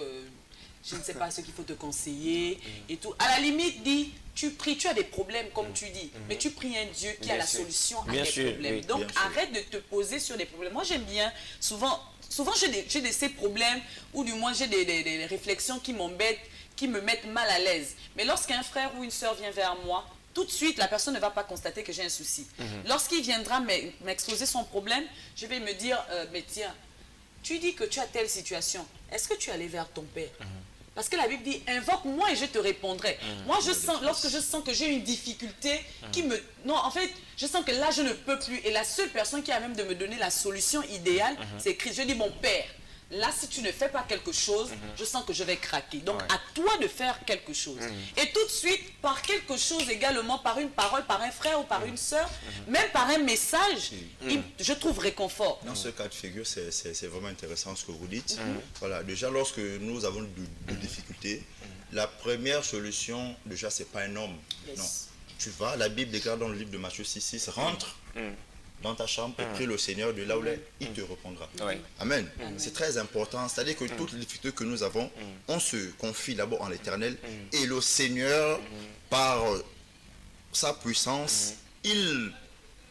je ne sais pas ce qu'il faut te conseiller et tout. À la limite, dis, tu pries, tu as des problèmes comme tu dis, mais tu pries un Dieu qui a la solution à tes problèmes. Donc arrête de te poser sur des problèmes. Moi j'aime bien, souvent j'ai ces problèmes, ou du moins j'ai des réflexions qui m'embêtent, qui me mettent mal à l'aise. Mais lorsqu'un frère ou une soeur vient vers moi, tout de suite, la personne ne va pas constater que j'ai un souci. Lorsqu'il viendra m'exposer son problème, je vais me dire, mais tiens, tu dis que tu as telle situation, est-ce que tu es allé vers ton père? Parce que la Bible dit, invoque-moi et je te répondrai. Moi, lorsque je sens que j'ai une difficulté qui me... Non, en fait, je sens que là, je ne peux plus. Et la seule personne qui a même de me donner la solution idéale, c'est Christ. Je dis, mon Père, là, si tu ne fais pas quelque chose, je sens que je vais craquer. Donc, à toi de faire quelque chose. Et tout de suite, par quelque chose également, par une parole, par un frère ou par une sœur, même par un message, je trouve réconfort. Dans ce cas de figure, c'est vraiment intéressant ce que vous dites. Voilà, déjà, lorsque nous avons de difficultés, la première solution, déjà, c'est pas un homme. Non. Tu vas, la Bible déclare dans le livre de Matthieu 6,6, rentre dans ta chambre et prie le Seigneur de là où il te répondra. Amen. C'est très important. C'est-à-dire que toutes les difficultés que nous avons, on se confie d'abord en l'Éternel et le Seigneur, par sa puissance, il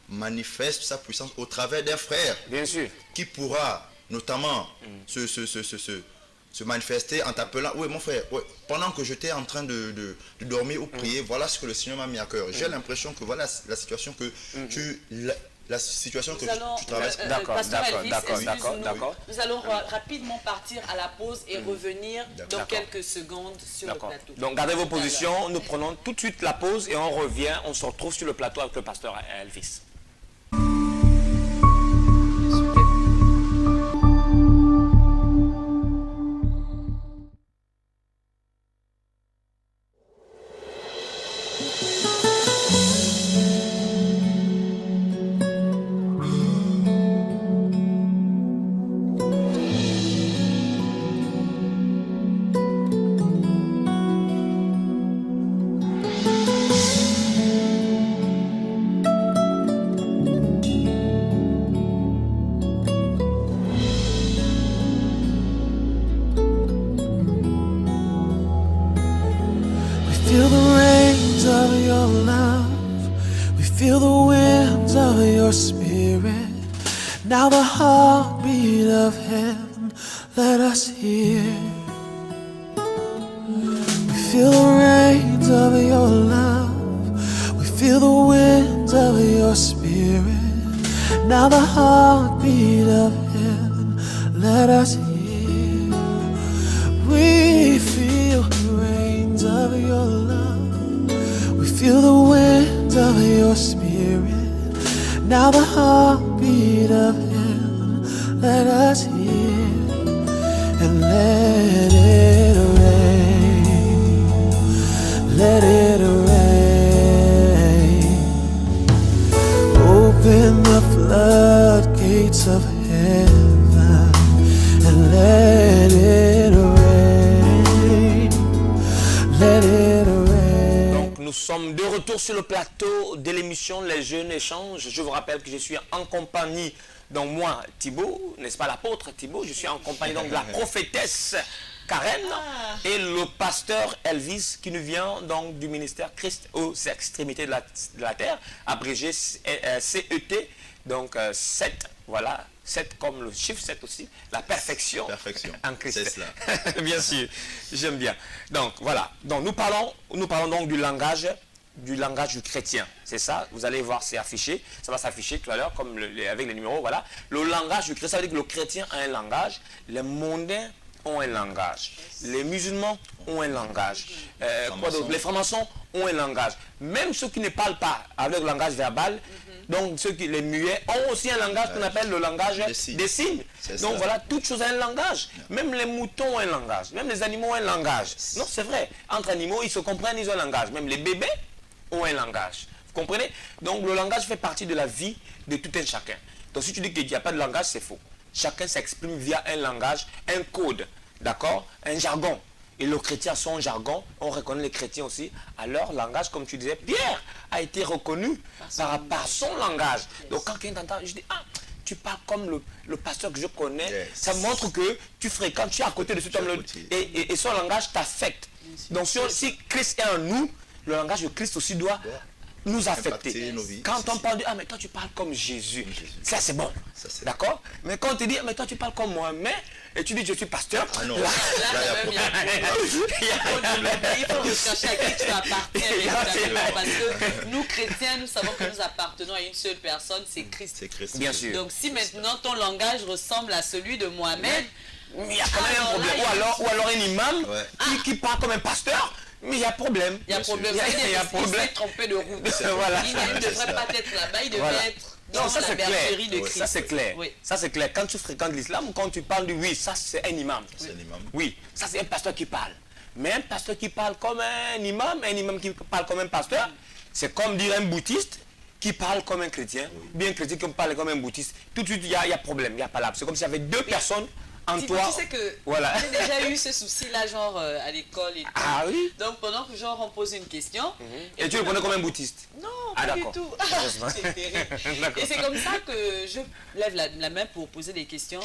manifeste sa puissance au travers d'un frère. Bien sûr. Qui pourra notamment se manifester en t'appelant. Oui, mon frère, pendant que j'étais en train de dormir ou prier, voilà ce que le Seigneur m'a mis à cœur. J'ai l'impression que voilà la situation que la situation que tu traverses. D'accord. Nous allons rapidement partir à la pause et revenir dans quelques secondes sur le plateau. Donc gardez vos positions, nous prenons tout de suite la pause et on revient, on se retrouve sur le plateau avec le pasteur Elvis. Feel the rains of your love. We feel the winds of your spirit. Now the heartbeat of heaven, let us hear. We feel the rains of your love. We feel the winds of your spirit. Now the heartbeat of heaven, let us hear. We feel the rains of your love. We feel the winds of your spirit. Now the heartbeat of heaven, let us hear. And let it rain. Let it rain. Open the floodgates of heaven and let it rain. Let it rain. Donc nous sommes de retour sur le plateau de l'émission Les Jeunes Échanges. Je vous rappelle que je suis en compagnie, donc moi, Thibaut, n'est-ce pas l'apôtre Thibaut? Je suis en compagnie donc de la prophétesse Karen et le pasteur Elvis qui nous vient donc du ministère Christ aux extrémités de la terre, abrégé CET, donc 7, voilà, 7 comme le chiffre 7 aussi, la perfection, en Christ. C'est cela. Bien sûr, j'aime bien. Donc voilà, donc nous parlons donc du langage du chrétien, c'est ça, vous allez voir, c'est affiché, ça va s'afficher tout à l'heure comme avec les numéros, voilà. Le langage du chrétien, ça veut dire que le chrétien a un langage, les mondains ont un langage, les musulmans ont un langage, quoi d'autre, les francs-maçons ont un langage, même ceux qui ne parlent pas avec le langage verbal, donc ceux qui, les muets, ont aussi un langage qu'on appelle le langage des signes. Donc voilà, toute chose a un langage, même les moutons ont un langage, même les animaux ont un langage. Non, c'est vrai, entre animaux, ils se comprennent, ils ont un langage, même les bébés ont un langage. Vous comprenez? Donc le langage fait partie de la vie de tout un chacun. Donc si tu dis qu'il n'y a pas de langage, c'est faux. Chacun s'exprime via un langage, un code, d'accord? Un jargon. Et le chrétien a son jargon, on reconnaît les chrétiens aussi à leur langage, comme tu disais. Pierre a été reconnu par son langage. Donc quand quelqu'un t'entend, je dis, ah, tu parles comme le pasteur que je connais. Ça montre que tu fréquentes, tu es à côté de cet homme et son langage t'affecte. Donc si Christ est en nous, le langage de Christ aussi doit nous affecter. Quand on parle de, ah mais toi tu parles comme Jésus, ça c'est bon, d'accord? Mais quand on te dit, ah mais toi tu parles comme moi-même, et tu dis je suis pasteur, ah non, il faut rechercher à qui tu appartiens, parce que nous chrétiens, nous savons que nous appartenons à une seule personne, c'est Christ. Bien sûr. Donc si maintenant ton langage ressemble à celui de Mohamed, il y a quand même un problème. Ou alors un imam qui parle comme un pasteur. Mais il y a problème. Il y a problème. Il s'est trompé de route. Voilà. Il ne devrait pas être là-bas, il devrait être dans ça la c'est bergerie de clair. Christ. Ça c'est clair. Oui. Ça c'est clair. Quand tu fréquentes l'islam ou quand tu parles de oui, ça c'est un imam. C'est un imam. Oui, ça c'est un pasteur qui parle. Mais un pasteur qui parle comme un imam qui parle comme un pasteur, c'est comme dire un bouddhiste qui parle comme un chrétien, bien un chrétien qui parle comme un bouddhiste. Tout de suite, il y a problème, il y a pas là. C'est comme s'il y avait deux personnes en toi. Tu sais que Voilà. j'ai déjà eu ce souci-là, genre à l'école et tout. Ah oui. Donc pendant que genre on pose une question. Et tu le connais comme un bouddhiste? Non, Ah, pas du d'accord. tout. Heureusement. C'est terrible. D'accord. Et c'est comme ça que je lève la main pour poser des questions.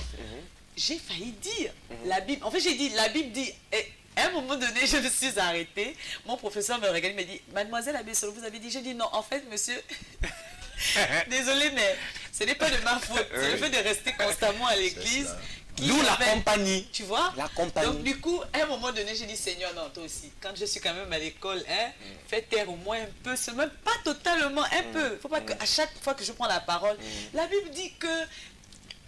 J'ai failli dire la Bible. En fait, j'ai dit, la Bible dit. Et à un moment donné, je me suis arrêtée. Mon professeur me regarde, il me dit, Mademoiselle Abessolo, vous avez dit? J'ai dit non, en fait, monsieur. Désolé, mais ce n'est pas de ma faute. C'est le fait de rester constamment à l'église. D'où la compagnie. Tu vois? La compagnie. Donc du coup, à un moment donné, j'ai dit, Seigneur, non, toi aussi, quand je suis quand même à l'école, hein, fais taire au moins un peu, c'est même pas totalement, un peu. Faut pas qu'à chaque fois que je prends la parole, la Bible dit que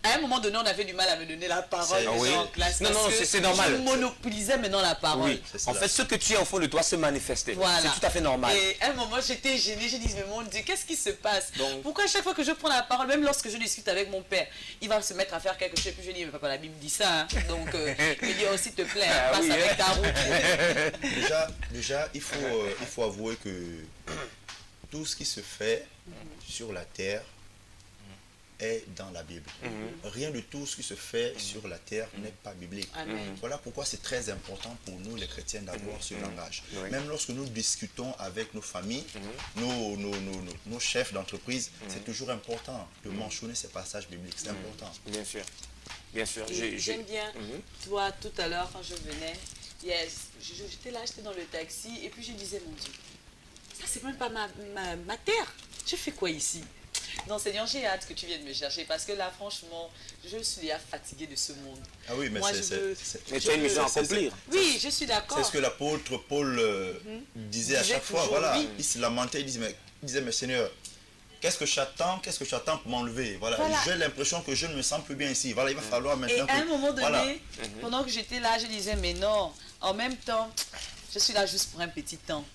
à un moment donné, on avait du mal à me donner la parole C'est- oui. en classe. Non, non, parce que c'est normal. Je monopolisais maintenant la parole. Oui, C'est en cela. fait, ce que tu es au fond de toi se manifestait. Voilà. C'est tout à fait normal. Et à un moment, j'étais gênée. J'ai dit, mais mon Dieu, qu'est-ce qui se passe? Donc- Pourquoi à chaque fois que je prends la parole, même lorsque je discute avec mon père, il va se mettre à faire quelque chose. Puis je dis, mais papa, la Bible dit ça. Hein. Donc, il me dit, oh, s'il te plaît, Ah passe oui, avec hein. ta route. Déjà, il faut avouer que tout ce qui se fait sur la terre est dans la Bible. Rien de tout ce qui se fait sur la terre n'est pas biblique. Amen. Voilà pourquoi c'est très important pour nous les chrétiens d'avoir ce langage. Oui. Même lorsque nous discutons avec nos familles, nos chefs d'entreprise, c'est toujours important de mentionner ces passages bibliques. C'est important. Bien sûr. Bien sûr. Et j'aime bien, toi, tout à l'heure, quand je venais, j'étais là, j'étais dans le taxi, et puis je disais, mon Dieu, ça, c'est même pas ma terre. Je fais quoi ici? Non, Seigneur, j'ai hâte que tu viennes me chercher, parce que là, franchement, je suis déjà fatiguée de ce monde. Ah oui, mais Moi, c'est- je veux- c'est- Mais tu as une mission à c'est- accomplir. Oui, je suis d'accord. C'est ce que l'apôtre Paul disait à Disait chaque fois. toujours, Voilà. oui. Il se lamentait, il disait, mais Seigneur, qu'est-ce que j'attends pour m'enlever? Voilà. Voilà. J'ai l'impression que je ne me sens plus bien ici. Voilà, il va falloir Et maintenant à un que... moment donné, Voilà. pendant que j'étais là, je disais, mais non, en même temps, je suis là juste pour un petit temps.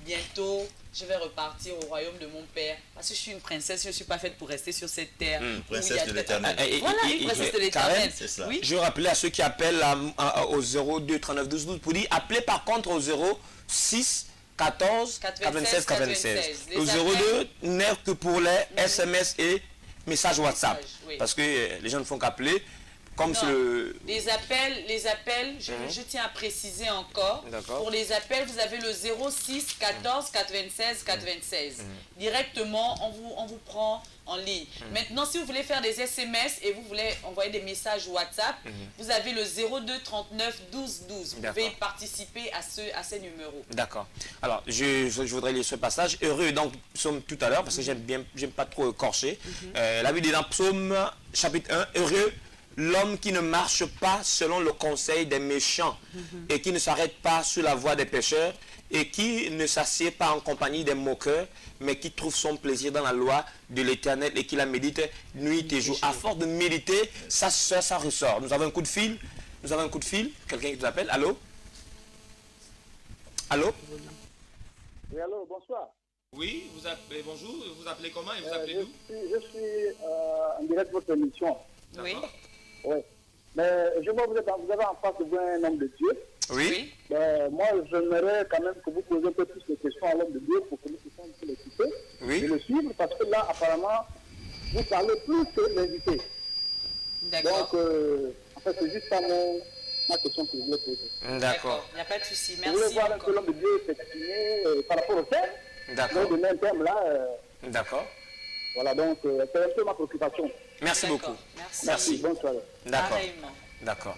Bientôt, je vais repartir au royaume de mon père. Parce que je suis une princesse, je ne suis pas faite pour rester sur cette terre. où Princesse il y a- de l'Éternel. Voilà, une princesse de Karen, l'éternel. c'est cela. Oui. Je rappelais à ceux qui appellent au 02 39 12 12 pour dire appelez par contre au 06 14 96 96. Les Le 02 n'est que pour les SMS et messages WhatsApp. oui. Parce que les gens ne font qu'appeler. Comme Non, c'est le. les appels, je tiens à préciser encore. D'accord. Pour les appels, vous avez le 06 14 96 96. Directement, on vous prend en ligne. Maintenant, si vous voulez faire des SMS et vous voulez envoyer des messages WhatsApp, vous avez le 02 39 12 12. Vous pouvez D'accord. participer à ces numéros. D'accord. Alors, je voudrais lire ce passage. Heureux, donc, psaume tout à l'heure, parce que j'aime pas trop corcher. La Bible dit dans Psaume chapitre 1, heureux l'homme qui ne marche pas selon le conseil des méchants et qui ne s'arrête pas sur la voie des pécheurs et qui ne s'assied pas en compagnie des moqueurs, mais qui trouve son plaisir dans la loi de l'Éternel et qui la médite nuit et jour. À force de méditer, ça ressort. Nous avons un coup de fil. Quelqu'un qui nous appelle. Allô? Allô? Oui, allô, bonsoir. Oui, vous appelez, bonjour. Vous appelez comment et vous Je suis en direct de votre émission. Oui. Oui. Mais je vois que vous avez en face de vous un homme de Dieu. Oui. Mais moi, j'aimerais quand même que vous posiez un peu plus de questions à l'homme de Dieu pour que nous puissions un peu l'écouter Oui. et le suivre, parce que là, apparemment, vous parlez plus que l'invité. D'accord. Donc, en fait, c'est juste ça ma question que je voulais poser. D'accord. Il n'y a pas de souci. Je voulais Merci voir un peu encore. l'homme de Dieu s'exprimer par rapport au thème. D'accord. Donc, de même terme là, D'accord. voilà, donc, c'est un peu ma préoccupation. Merci D'accord. beaucoup. Merci. Merci. Bonne soirée. D'accord. Pareillement. D'accord.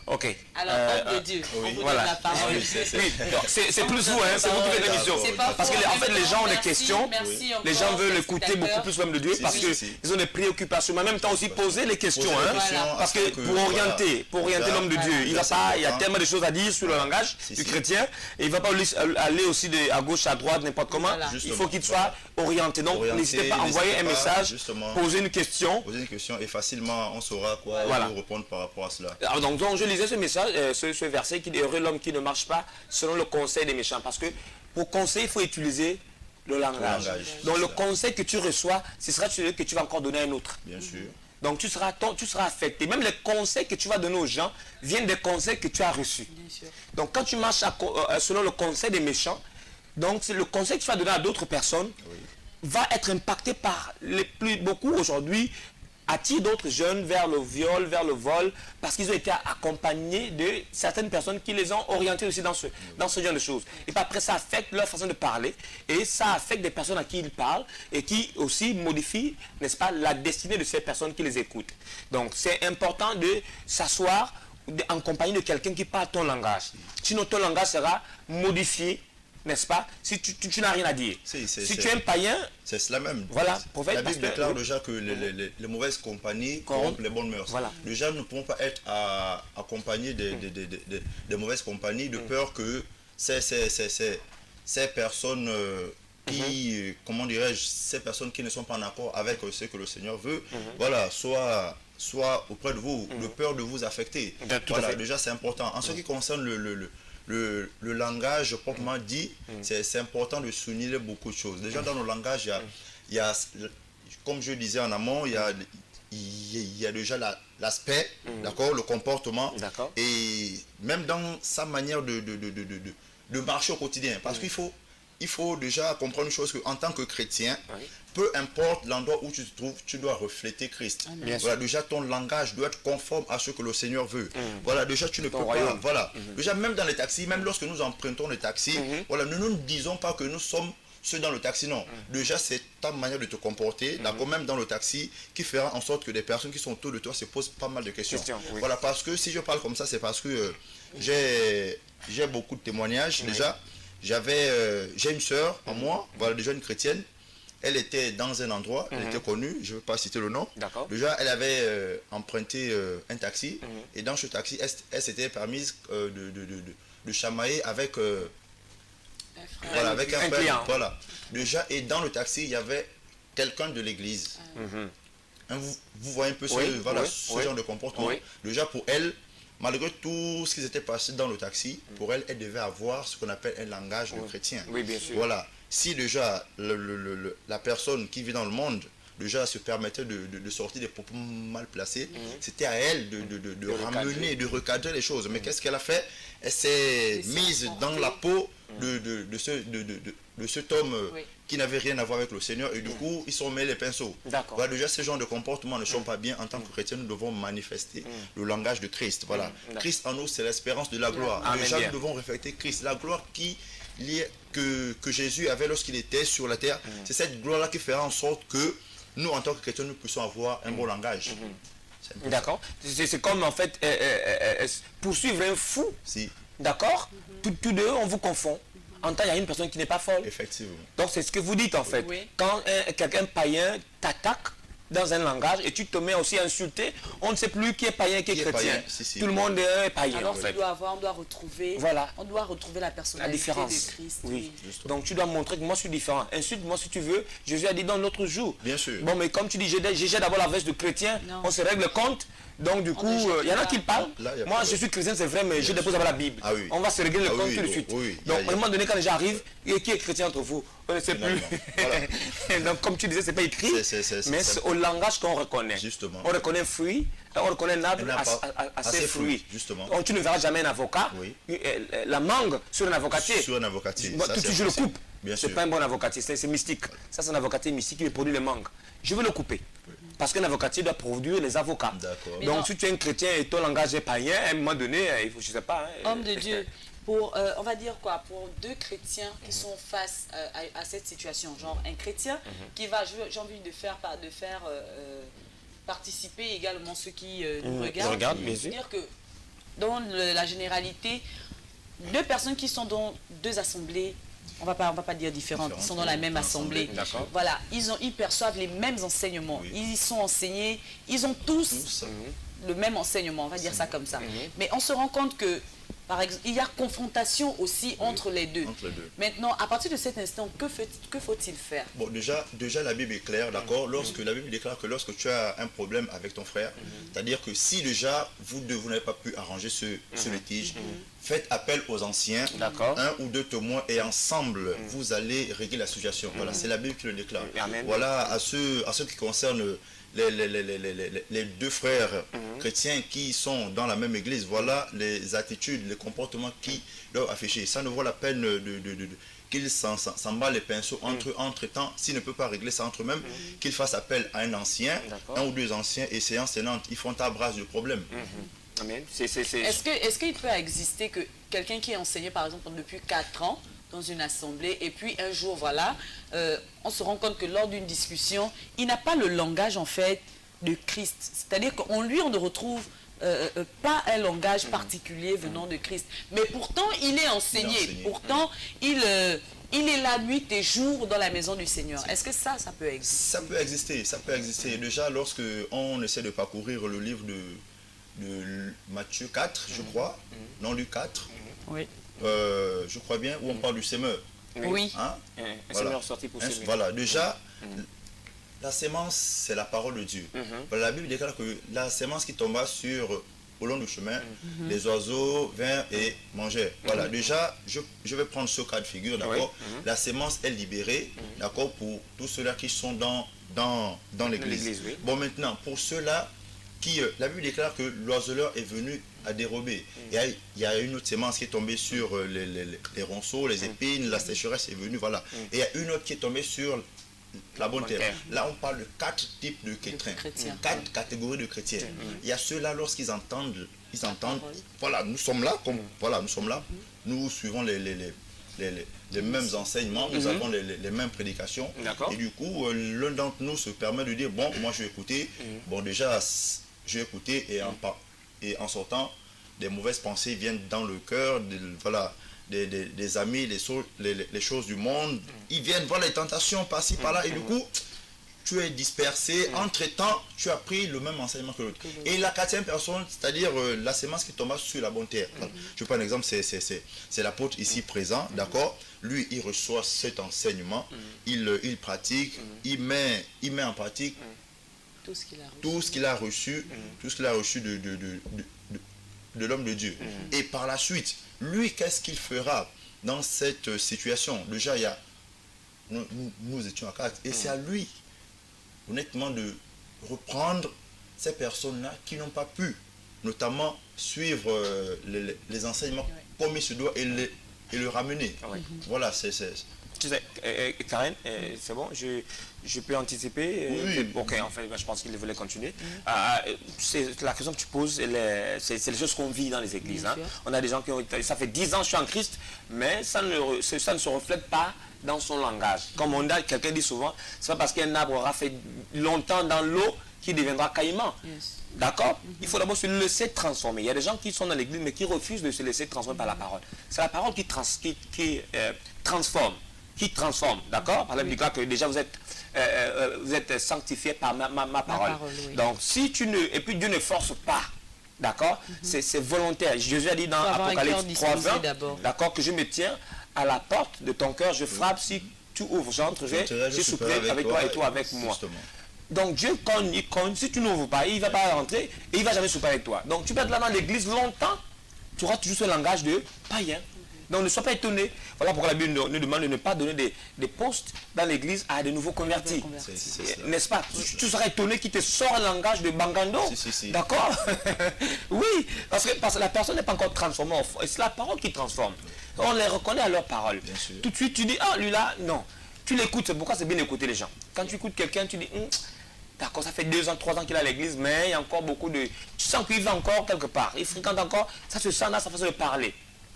Ok. Alors, homme de Dieu, on vous voilà. donne la parole. Oui, c'est- Oui, donc, c'est plus vous, hein, c'est vous qui faites l'émission. C'est pas Parce que faux, en fait, les gens ont des merci, questions. merci Les gens encore, veulent écouter beaucoup félicitateur. plus l'homme de Dieu Si, parce si, que si. ils ont des préoccupations. Mais en même temps aussi poser les questions. Poser les Hein, questions Voilà. parce que afin pour orienter voilà. l'homme de Dieu, il va C'est pas, il y a important. tellement de choses à dire sur le langage Si, du si. chrétien et il va pas aller aussi à gauche, à droite, n'importe comment. Voilà. Il Justement, faut qu'il soit orienté. Donc Orienté, n'hésitez pas à envoyer un n'hésitez pas, message, justement. poser une question. Poser une question et facilement on saura quoi Voilà. vous répondre par rapport à cela. Alors, donc je lisais ce message, ce verset qui dit heureux l'homme qui ne marche pas selon le conseil des méchants. Parce que pour conseil, il faut utiliser le langage. Donc le conseil que tu reçois, ce sera celui que tu vas encore donner à un autre. Bien sûr. Donc tu seras affecté. Même les conseils que tu vas donner aux gens viennent des conseils que tu as reçus. Bien sûr. Donc quand tu marches selon le conseil des méchants, donc c'est le conseil que tu vas donner à d'autres personnes va être impacté par beaucoup aujourd'hui, attirent d'autres jeunes vers le viol, vers le vol, parce qu'ils ont été accompagnés de certaines personnes qui les ont orientés aussi dans ce genre de choses. Et puis après, ça affecte leur façon de parler, et ça affecte des personnes à qui ils parlent, et qui aussi modifie, n'est-ce pas, la destinée de ces personnes qui les écoutent. Donc, c'est important de s'asseoir en compagnie de quelqu'un qui parle ton langage. Sinon, ton langage sera modifié, n'est-ce pas, si tu n'as rien à dire. Si tu es un païen, c'est cela même. Voilà, prophète, la Bible déclare déjà que les mauvaises compagnies corrompent les bonnes mœurs. Voilà. Déjà, nous ne pouvons pas être accompagnés des mauvaises compagnies de peur que ces personnes qui, comment dirais-je, ces personnes qui ne sont pas en accord avec ce que le Seigneur veut, voilà, soit auprès de vous, de peur de vous affecter. Voilà, déjà c'est important. En ce qui concerne le langage proprement dit, c'est important de souligner beaucoup de choses. Déjà dans le langage, il y a comme je disais en amont, il y a déjà l'aspect, d'accord, le comportement, et même dans sa manière de marcher au quotidien. Parce qu'il faut déjà comprendre une chose, qu'en tant que chrétien, peu importe l'endroit où tu te trouves, tu dois refléter Christ. Voilà, déjà ton langage doit être conforme à ce que le Seigneur veut. Voilà, déjà tu ne peux pas. Voilà. Déjà même dans les taxis, même lorsque nous empruntons les taxis, voilà, nous ne disons pas que nous sommes ceux dans le taxi, non. Déjà c'est ta manière de te comporter, d'accord, même dans le taxi, qui fera en sorte que des personnes qui sont autour de toi se posent pas mal de questions. Voilà, parce que si je parle comme ça, c'est parce que j'ai beaucoup de témoignages. Déjà, j'ai une sœur en moi, voilà, déjà une chrétienne. Elle était dans un endroit, elle était connue, je ne vais pas citer le nom. Déjà, elle avait emprunté un taxi, et dans ce taxi, elle s'était permise de chamailler avec, voilà, avec un frère. Voilà. Déjà, et dans le taxi, il y avait quelqu'un de l'église. Vous voyez un peu ce genre de comportement. Déjà, pour elle, malgré tout ce qui s'était passé dans le taxi, pour elle, elle devait avoir ce qu'on appelle un langage de chrétien. Oui, bien sûr. Voilà. Si déjà la personne qui vit dans le monde déjà se permettait de sortir des propos mal placés, c'était à elle de ramener, de recadrer les choses. Mais qu'est-ce qu'elle a fait? Elle s'est mise dans la peau de cet homme qui n'avait rien à voir avec le Seigneur, et du coup ils sont mêlés les pinceaux. Voilà, déjà ce genre de comportements ne sont pas bien. En tant que chrétiens, nous devons manifester le langage de Christ. Voilà. Christ en nous, c'est l'espérance de la gloire. Déjà nous devons refléter Christ, la gloire que Jésus avait lorsqu'il était sur la terre. C'est cette gloire-là qui fera en sorte que nous, en tant que chrétiens, nous puissions avoir un bon langage. D'accord. C'est comme en fait poursuivre un fou. D'accord. Tous deux, on vous confond. En temps, il y a une personne qui n'est pas folle. Effectivement. Donc c'est ce que vous dites en fait. Quand quelqu'un païen t'attaque dans un langage et tu te mets aussi à insulter, on ne sait plus qui est païen et qui est chrétien. Tout le monde est païen. Alors en fait. on doit retrouver la personnalité de Christ. Oui. Donc tu dois montrer que moi je suis différent. Insulte-moi si tu veux. Jésus a dit dans l'autre jour. Bien sûr. Bon, mais comme tu dis, j'ai d'abord la veste de chrétien, on se règle compte. Donc du coup, il y en a qui parlent. Moi je suis chrétien, c'est vrai, mais je dépose avec la Bible. On va se régler le compte tout de suite. Donc à un moment donné, quand j'arrive, qui est chrétien entre vous? On ne sait plus. Donc comme tu disais, c'est pas écrit, mais c'est au langage qu'on reconnaît. Justement. On reconnaît un fruit, on reconnaît un arbre à ses fruits. Justement. Donc, tu ne verras jamais un avocat, la mangue sur un avocatier. Sur un avocatier. Je le coupe. C'est pas un bon avocatier, c'est mystique. Ça, c'est un avocatier mystique qui produit les mangues. Je veux le couper. Parce qu'un avocatier doit produire les avocats. Donc si tu es un chrétien et ton langage est païen, à un moment donné, il faut, je sais pas. Homme de Dieu, pour, on va dire quoi, pour deux chrétiens qui sont face à cette situation, genre un chrétien qui va, j'ai envie de faire participer également ceux qui nous regardent. Bien sûr. Dire que dans la généralité, deux personnes qui sont dans deux assemblées, on va pas dire différentes, ils sont dans la même assemblée. Voilà, ils perçoivent les mêmes enseignements. Ils sont enseignés, ils ont tous le même enseignement, on va dire ça comme ça. Mais on se rend compte que, par exemple, il y a confrontation aussi entre les deux. Maintenant, à partir de cet instant, que faut-il faire? Bon, déjà la Bible est claire, d'accord. Lorsque la Bible déclare que lorsque tu as un problème avec ton frère, c'est-à-dire que si déjà vous n'avez pas pu arranger ce litige, faites appel aux anciens, D'accord. 1 ou 2 témoins, et ensemble, vous allez régler la situation. Voilà, c'est la Bible qui le déclare. Amen. Voilà, à ce qui concerne les deux frères chrétiens qui sont dans la même église, voilà les attitudes, les comportements qui doivent afficher. Ça ne vaut la peine qu'ils s'emballent les pinceaux entre temps, s'ils ne peuvent pas régler ça entre eux-mêmes, qu'ils fassent appel à un ancien, un ou deux anciens, et séance tenante, ils font tabrage du problème. Amen. Est-ce qu'il peut exister que quelqu'un qui est enseigné par exemple depuis 4 ans dans une assemblée et puis un jour voilà, on se rend compte que lors d'une discussion, il n'a pas le langage en fait de Christ. C'est-à-dire qu'on ne retrouve pas un langage particulier venant de Christ. Mais pourtant, il est enseigné. Pourtant, il est là nuit et jour dans la maison du Seigneur. Est-ce que ça peut exister? Ça peut exister. Déjà, lorsque on essaie de parcourir le livre de Matthieu 4, je crois, non, Luc 4, oui. Je crois bien, où on parle du semeur. Oui. Hein? Un semeur sorti pour semer. Voilà, déjà, la sémence, c'est la parole de Dieu. Voilà, la Bible déclare que la sémence qui tomba au long du chemin, les oiseaux vinrent et mangèrent. Voilà, déjà, je vais prendre ce cas de figure, d'accord. La sémence est libérée, d'accord, pour tous ceux-là qui sont dans l'église. Oui. Bon, maintenant, pour ceux-là, la Bible déclare que l'oiseleur est venu à dérober. Il y a une autre sémence qui est tombée sur les ronceaux, les épines, la sécheresse est venue, voilà. Et il y a une autre qui est tombée sur la bonne terre. Là, on parle de 4 types de chrétiens, 4 catégories de chrétiens. Il y a ceux-là, lorsqu'ils entendent, voilà, nous sommes là, nous suivons les mêmes enseignements, nous avons les mêmes prédications. Et du coup, l'un d'entre nous se permet de dire, bon, moi je vais écouter. Bon, déjà, je vais écouter et en sortant, des mauvaises pensées viennent dans le cœur, voilà, des amis, les choses du monde. Ils viennent voir les tentations par-ci, par-là. Et du coup, tu es dispersé. Entre-temps, tu as pris le même enseignement que l'autre. Et la 4e personne, c'est-à-dire la sémence qui tombe sur la bonne terre. Je prends un exemple, c'est l'apôtre ici présent, d'accord. Lui, il reçoit cet enseignement, il pratique, il met en pratique tout ce qu'il a reçu, de l'homme de Dieu. Et par la suite, lui, qu'est-ce qu'il fera dans cette situation? Déjà, nous étions à 4, et c'est à lui, honnêtement, de reprendre ces personnes-là qui n'ont pas pu, notamment, suivre les enseignements comme il se doit et le ramener. Voilà, Tu sais, Karen, c'est bon, je peux anticiper. Oui. Ok, en fait, je pense qu'il voulait continuer. C'est la question que tu poses, c'est les choses qu'on vit dans les églises. Hein. On a des gens qui ont, ça fait 10 ans que je suis en Christ, mais ça ne se reflète pas dans son langage. Comme quelqu'un dit souvent, c'est pas parce qu'un arbre aura fait longtemps dans l'eau qu'il deviendra caïman. D'accord? Il faut d'abord se laisser transformer. Il y a des gens qui sont dans l'église, mais qui refusent de se laisser transformer par la parole. C'est la parole qui transforme. D'accord? Par exemple, que déjà vous êtes sanctifié par ma parole. Donc, si et puis Dieu ne force pas, d'accord? C'est volontaire. Jésus a dit dans Apocalypse 3:20, d'accord, que je me tiens à la porte de ton cœur, je frappe, si tu ouvres, j'entrerai, je souperai avec toi et toi avec moi. Justement. Donc Dieu, si tu n'ouvres pas, il ne va pas rentrer et il ne va jamais souper avec toi. Donc tu peux être là dans l'église longtemps, tu auras toujours ce langage de païen. Donc ne sois pas étonné. Voilà pourquoi la Bible nous demande de ne pas donner des postes dans l'église à de nouveaux convertis. N'est-ce pas? Tu seras étonné qu'il te sort un langage de bangando. D'accord? Oui, parce que la personne n'est pas encore transformée. C'est la parole qui transforme. On les reconnaît à leur parole. Tout de suite, tu dis, ah, lui là, non. Tu l'écoutes, c'est pourquoi c'est bien d'écouter les gens. Quand tu écoutes quelqu'un, tu dis, d'accord, ça fait 2 ans, 3 ans qu'il est à l'église, mais il y a encore beaucoup de... Tu sens qu'il va encore quelque part. Il fréquente encore, ça se sent dans sa façon de parler.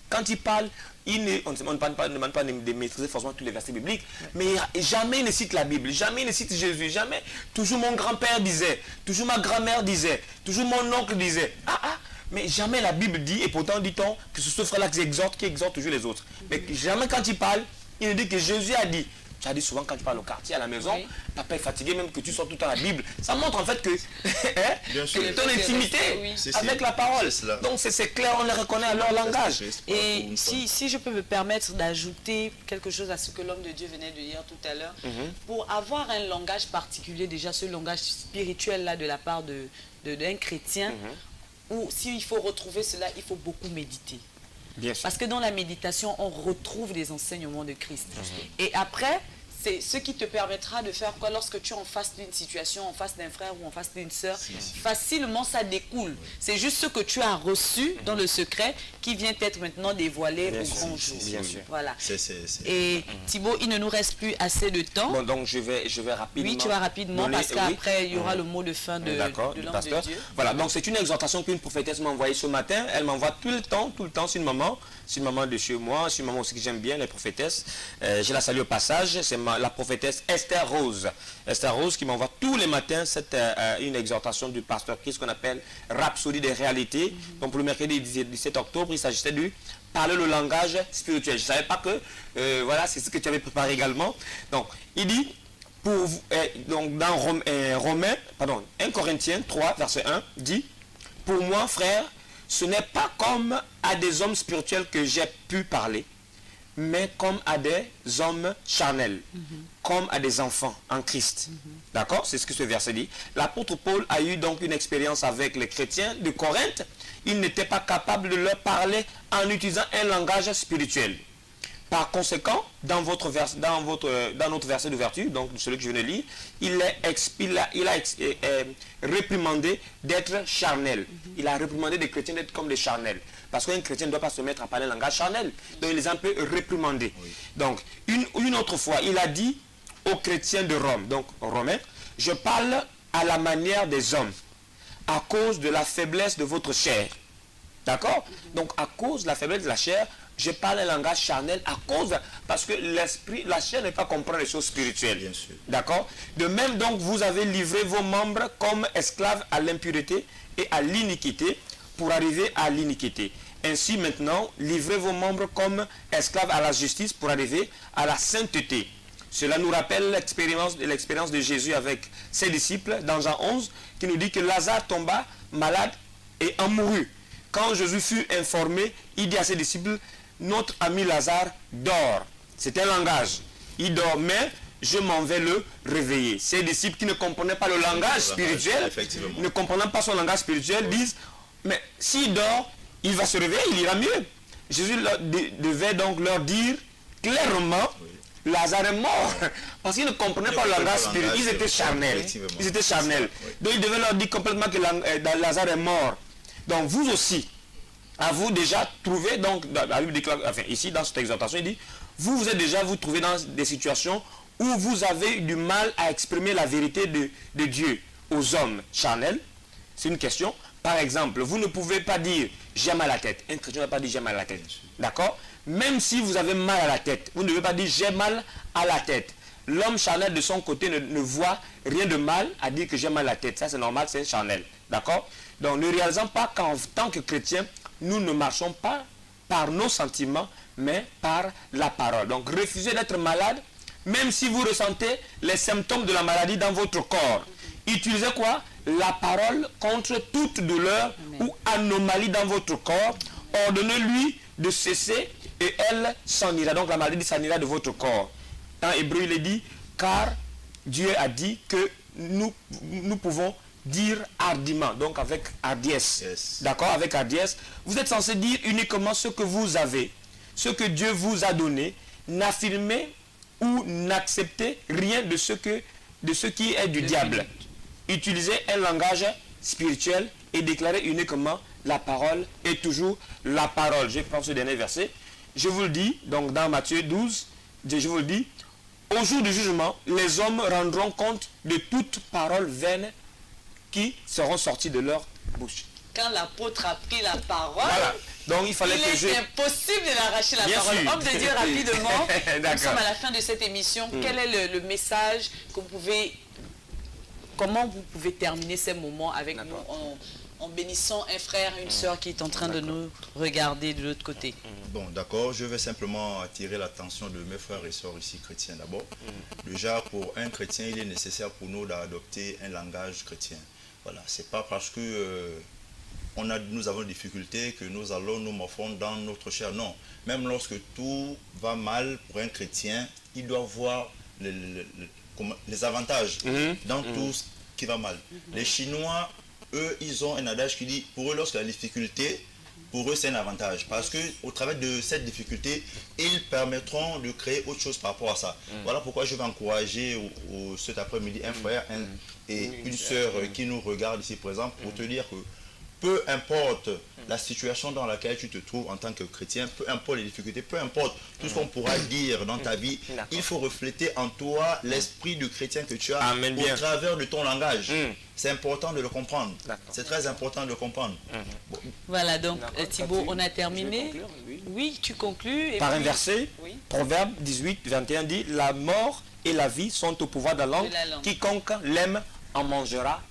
Quand il parle, on ne demande pas de maîtriser forcément tous les versets bibliques, mais jamais il ne cite la Bible, jamais il ne cite Jésus, jamais. Toujours mon grand-père disait, toujours ma grand-mère disait, toujours mon oncle disait. Mais jamais la Bible dit, et pourtant dit-on que ce frère-là qui exhorte toujours les autres. Mais jamais quand il parle, il ne dit que Jésus a dit. Tu as dit souvent quand tu parles au quartier, à la maison, papa est fatigué, même que tu sors tout le temps la Bible. Ça montre en fait que, ton intimité avec la parole. Donc c'est clair, on les reconnaît à leur langage. Et si je peux me permettre d'ajouter quelque chose à ce que l'homme de Dieu venait de dire tout à l'heure, pour avoir un langage particulier, déjà ce langage spirituel-là de la part d'un chrétien, ou s'il faut retrouver cela, il faut beaucoup méditer. Bien sûr. Parce que dans la méditation, on retrouve les enseignements de Christ. Et après, c'est ce qui te permettra de faire quoi lorsque tu es en face d'une situation, en face d'un frère ou en face d'une sœur. Facilement, ça découle. C'est juste ce que tu as reçu dans le secret qui vient être maintenant dévoilé au grand jour. Bien sûr. Voilà. C'est- Et Thibaut, il ne nous reste plus assez de temps. Bon, donc je vais rapidement. Oui, tu vas rapidement donner- parce qu'après, il y aura le mot de fin de D'accord, l'homme du de pasteur. Dieu. Voilà, donc c'est une exhortation qu'une prophétesse m'a envoyée ce matin. Elle m'envoie tout le temps, c'est une maman de chez moi, c'est une maman aussi que j'aime bien, les prophétesses. Je la salue au passage, c'est la prophétesse Esther Rose. Esther Rose qui m'envoie tous les matins une exhortation du pasteur Christ qu'on appelle Rhapsodie des réalités. Donc pour le mercredi 17 octobre, il s'agissait de parler le langage spirituel. Je ne savais pas que, voilà, c'est ce que tu avais préparé également. Donc, il dit, donc dans 1 Corinthiens 3, verset 1, dit, pour moi, frère, ce n'est pas comme à des hommes spirituels que j'ai pu parler, mais comme à des hommes charnels, comme à des enfants en Christ. D'accord? C'est ce que ce verset dit. L'apôtre Paul a eu donc une expérience avec les chrétiens de Corinthe. Il n'était pas capable de leur parler en utilisant un langage spirituel. Par conséquent, dans notre verset d'ouverture, donc celui que je viens de lire, il a réprimandé d'être charnel. Il a réprimandé des chrétiens d'être comme des charnels. Parce qu'un chrétien ne doit pas se mettre à parler un langage charnel. Donc il les a un peu réprimandés. Oui. Donc, une autre fois, il a dit aux chrétiens de Rome, donc aux Romains, je parle à la manière des hommes, à cause de la faiblesse de votre chair. D'accord? Donc, à cause de la faiblesse de la chair, je parle un langage charnel parce que l'esprit, la chair n'est pas comprendre les choses spirituelles. Bien sûr. D'accord? De même, donc, vous avez livré vos membres comme esclaves à l'impureté et à l'iniquité pour arriver à l'iniquité. Ainsi, maintenant, livrez vos membres comme esclaves à la justice pour arriver à la sainteté. Cela nous rappelle l'expérience de Jésus avec ses disciples dans Jean 11, qui nous dit que Lazare tomba malade et en mourut. Quand Jésus fut informé, il dit à ses disciples, notre ami Lazare dort. C'est un langage. Il dort, mais je m'en vais le réveiller. Ces disciples qui ne comprenaient pas le langage spirituel, ne comprenant pas son langage spirituel, disent, mais s'il dort, il va se réveiller, il ira mieux. Jésus devait donc leur dire clairement, Lazare est mort. Parce qu'ils ne comprenaient pas le langage spirituel. Ils étaient charnels. Ils étaient charnels. Donc il devait leur dire complètement que Lazare est mort. Donc vous aussi, avez-vous déjà trouvé, donc, ici dans cette exhortation, il dit, vous êtes déjà, vous trouvez dans des situations où vous avez du mal à exprimer la vérité de Dieu aux hommes charnels. C'est une question. Par exemple, vous ne pouvez pas dire j'ai mal à la tête. Un chrétien ne va pas dire j'ai mal à la tête. D'accord? Même si vous avez mal à la tête, vous ne devez pas dire j'ai mal à la tête. L'homme charnel de son côté ne voit rien de mal à dire que j'ai mal à la tête. Ça c'est normal, c'est un charnel. D'accord? Donc ne réalisons pas qu'en tant que chrétiens, nous ne marchons pas par nos sentiments, mais par la parole. Donc refusez d'être malade, même si vous ressentez les symptômes de la maladie dans votre corps. Utilisez quoi? La parole contre toute douleur ou anomalie dans votre corps. Ordonnez-lui de cesser et elle s'en ira. Donc la maladie s'en ira de votre corps. En hébreu, il est dit, car Dieu a dit que nous pouvons dire hardiment, donc avec hardiesse. Yes. D'accord? Avec hardiesse. Vous êtes censé dire uniquement ce que vous avez, ce que Dieu vous a donné. N'affirmez ou n'acceptez rien de ce qui est du diable. Utilisez un langage spirituel et déclarez uniquement la parole et toujours la parole. Je prends ce dernier verset. Je vous le dis, donc dans Matthieu 12, je vous le dis, au jour du jugement, les hommes rendront compte de toute parole vaine qui seront sorties de leur bouche. Quand l'apôtre a pris la parole, voilà. Donc il fallait que est impossible de l'arracher la Bien parole. sûr. Homme de Dieu, rapidement, nous sommes D'accord. à la fin de cette émission. Quel est le message que vous pouvez... Comment vous pouvez terminer ces moments avec nous en bénissant un frère, une sœur qui est en train de nous regarder de l'autre côté? Bon, d'accord, je vais simplement attirer l'attention de mes frères et sœurs ici chrétiens d'abord. Déjà, pour un chrétien, il est nécessaire pour nous d'adopter un langage chrétien. Voilà, c'est pas parce que nous avons des difficultés que nous allons nous morfondre dans notre chair. Non, même lorsque tout va mal pour un chrétien, il doit voir les avantages dans tout ce qui va mal. Les Chinois, eux, ils ont un adage qui dit, pour eux, lorsque la difficulté pour eux, c'est un avantage. Parce qu'au travers de cette difficulté, ils permettront de créer autre chose par rapport à ça. Voilà pourquoi je vais encourager cet après-midi un frère et une sœur qui nous regardent ici présents pour te dire que peu importe la situation dans laquelle tu te trouves en tant que chrétien, peu importe les difficultés, peu importe tout ce qu'on pourra dire dans ta vie, il faut refléter en toi l'esprit du chrétien que tu as au travers de ton langage. C'est important de le comprendre. C'est très important de le comprendre. Bon. Voilà, donc Thibaut, on a terminé. Oui, tu conclus. Et par puis... un verset, Proverbe 18, 21 dit, la mort et la vie sont au pouvoir de la langue. Quiconque l'aime en mangera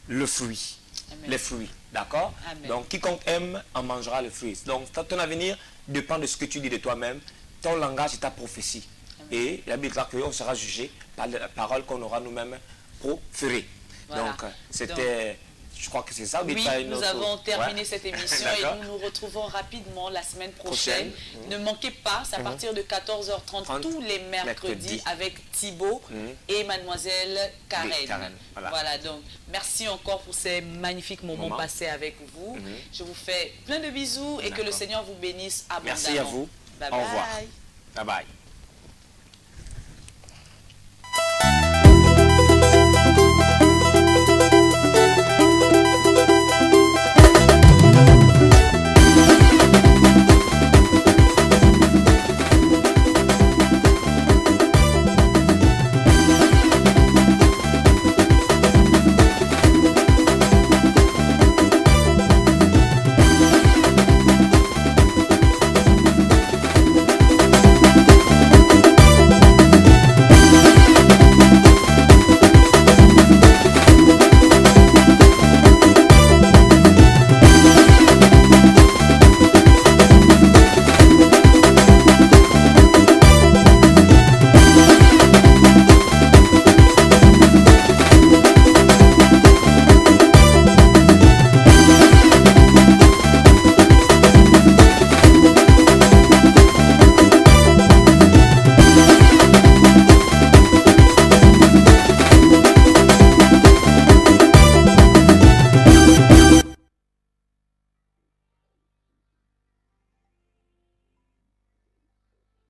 le fruit. Amen. Les fruits. D'accord? Donc, quiconque aime en mangera le fruit. Donc, ton avenir dépend de ce que tu dis de toi-même, ton langage et ta prophétie. Amen. Et la Bible dit qu'on sera jugé par la parole qu'on aura nous-mêmes proférée. Voilà. Donc, c'était... Je crois que c'est ça. Oui, nous avons terminé cette émission et nous nous retrouvons rapidement la semaine prochaine. Ne manquez pas, c'est à partir de 14h30 tous les mercredis avec Thibaut et mademoiselle Karen. Voilà, donc merci encore pour ces magnifiques moments passés avec vous. Je vous fais plein de bisous et que le Seigneur vous bénisse abondamment. Merci à vous. Bye Au revoir. bye. Bye bye.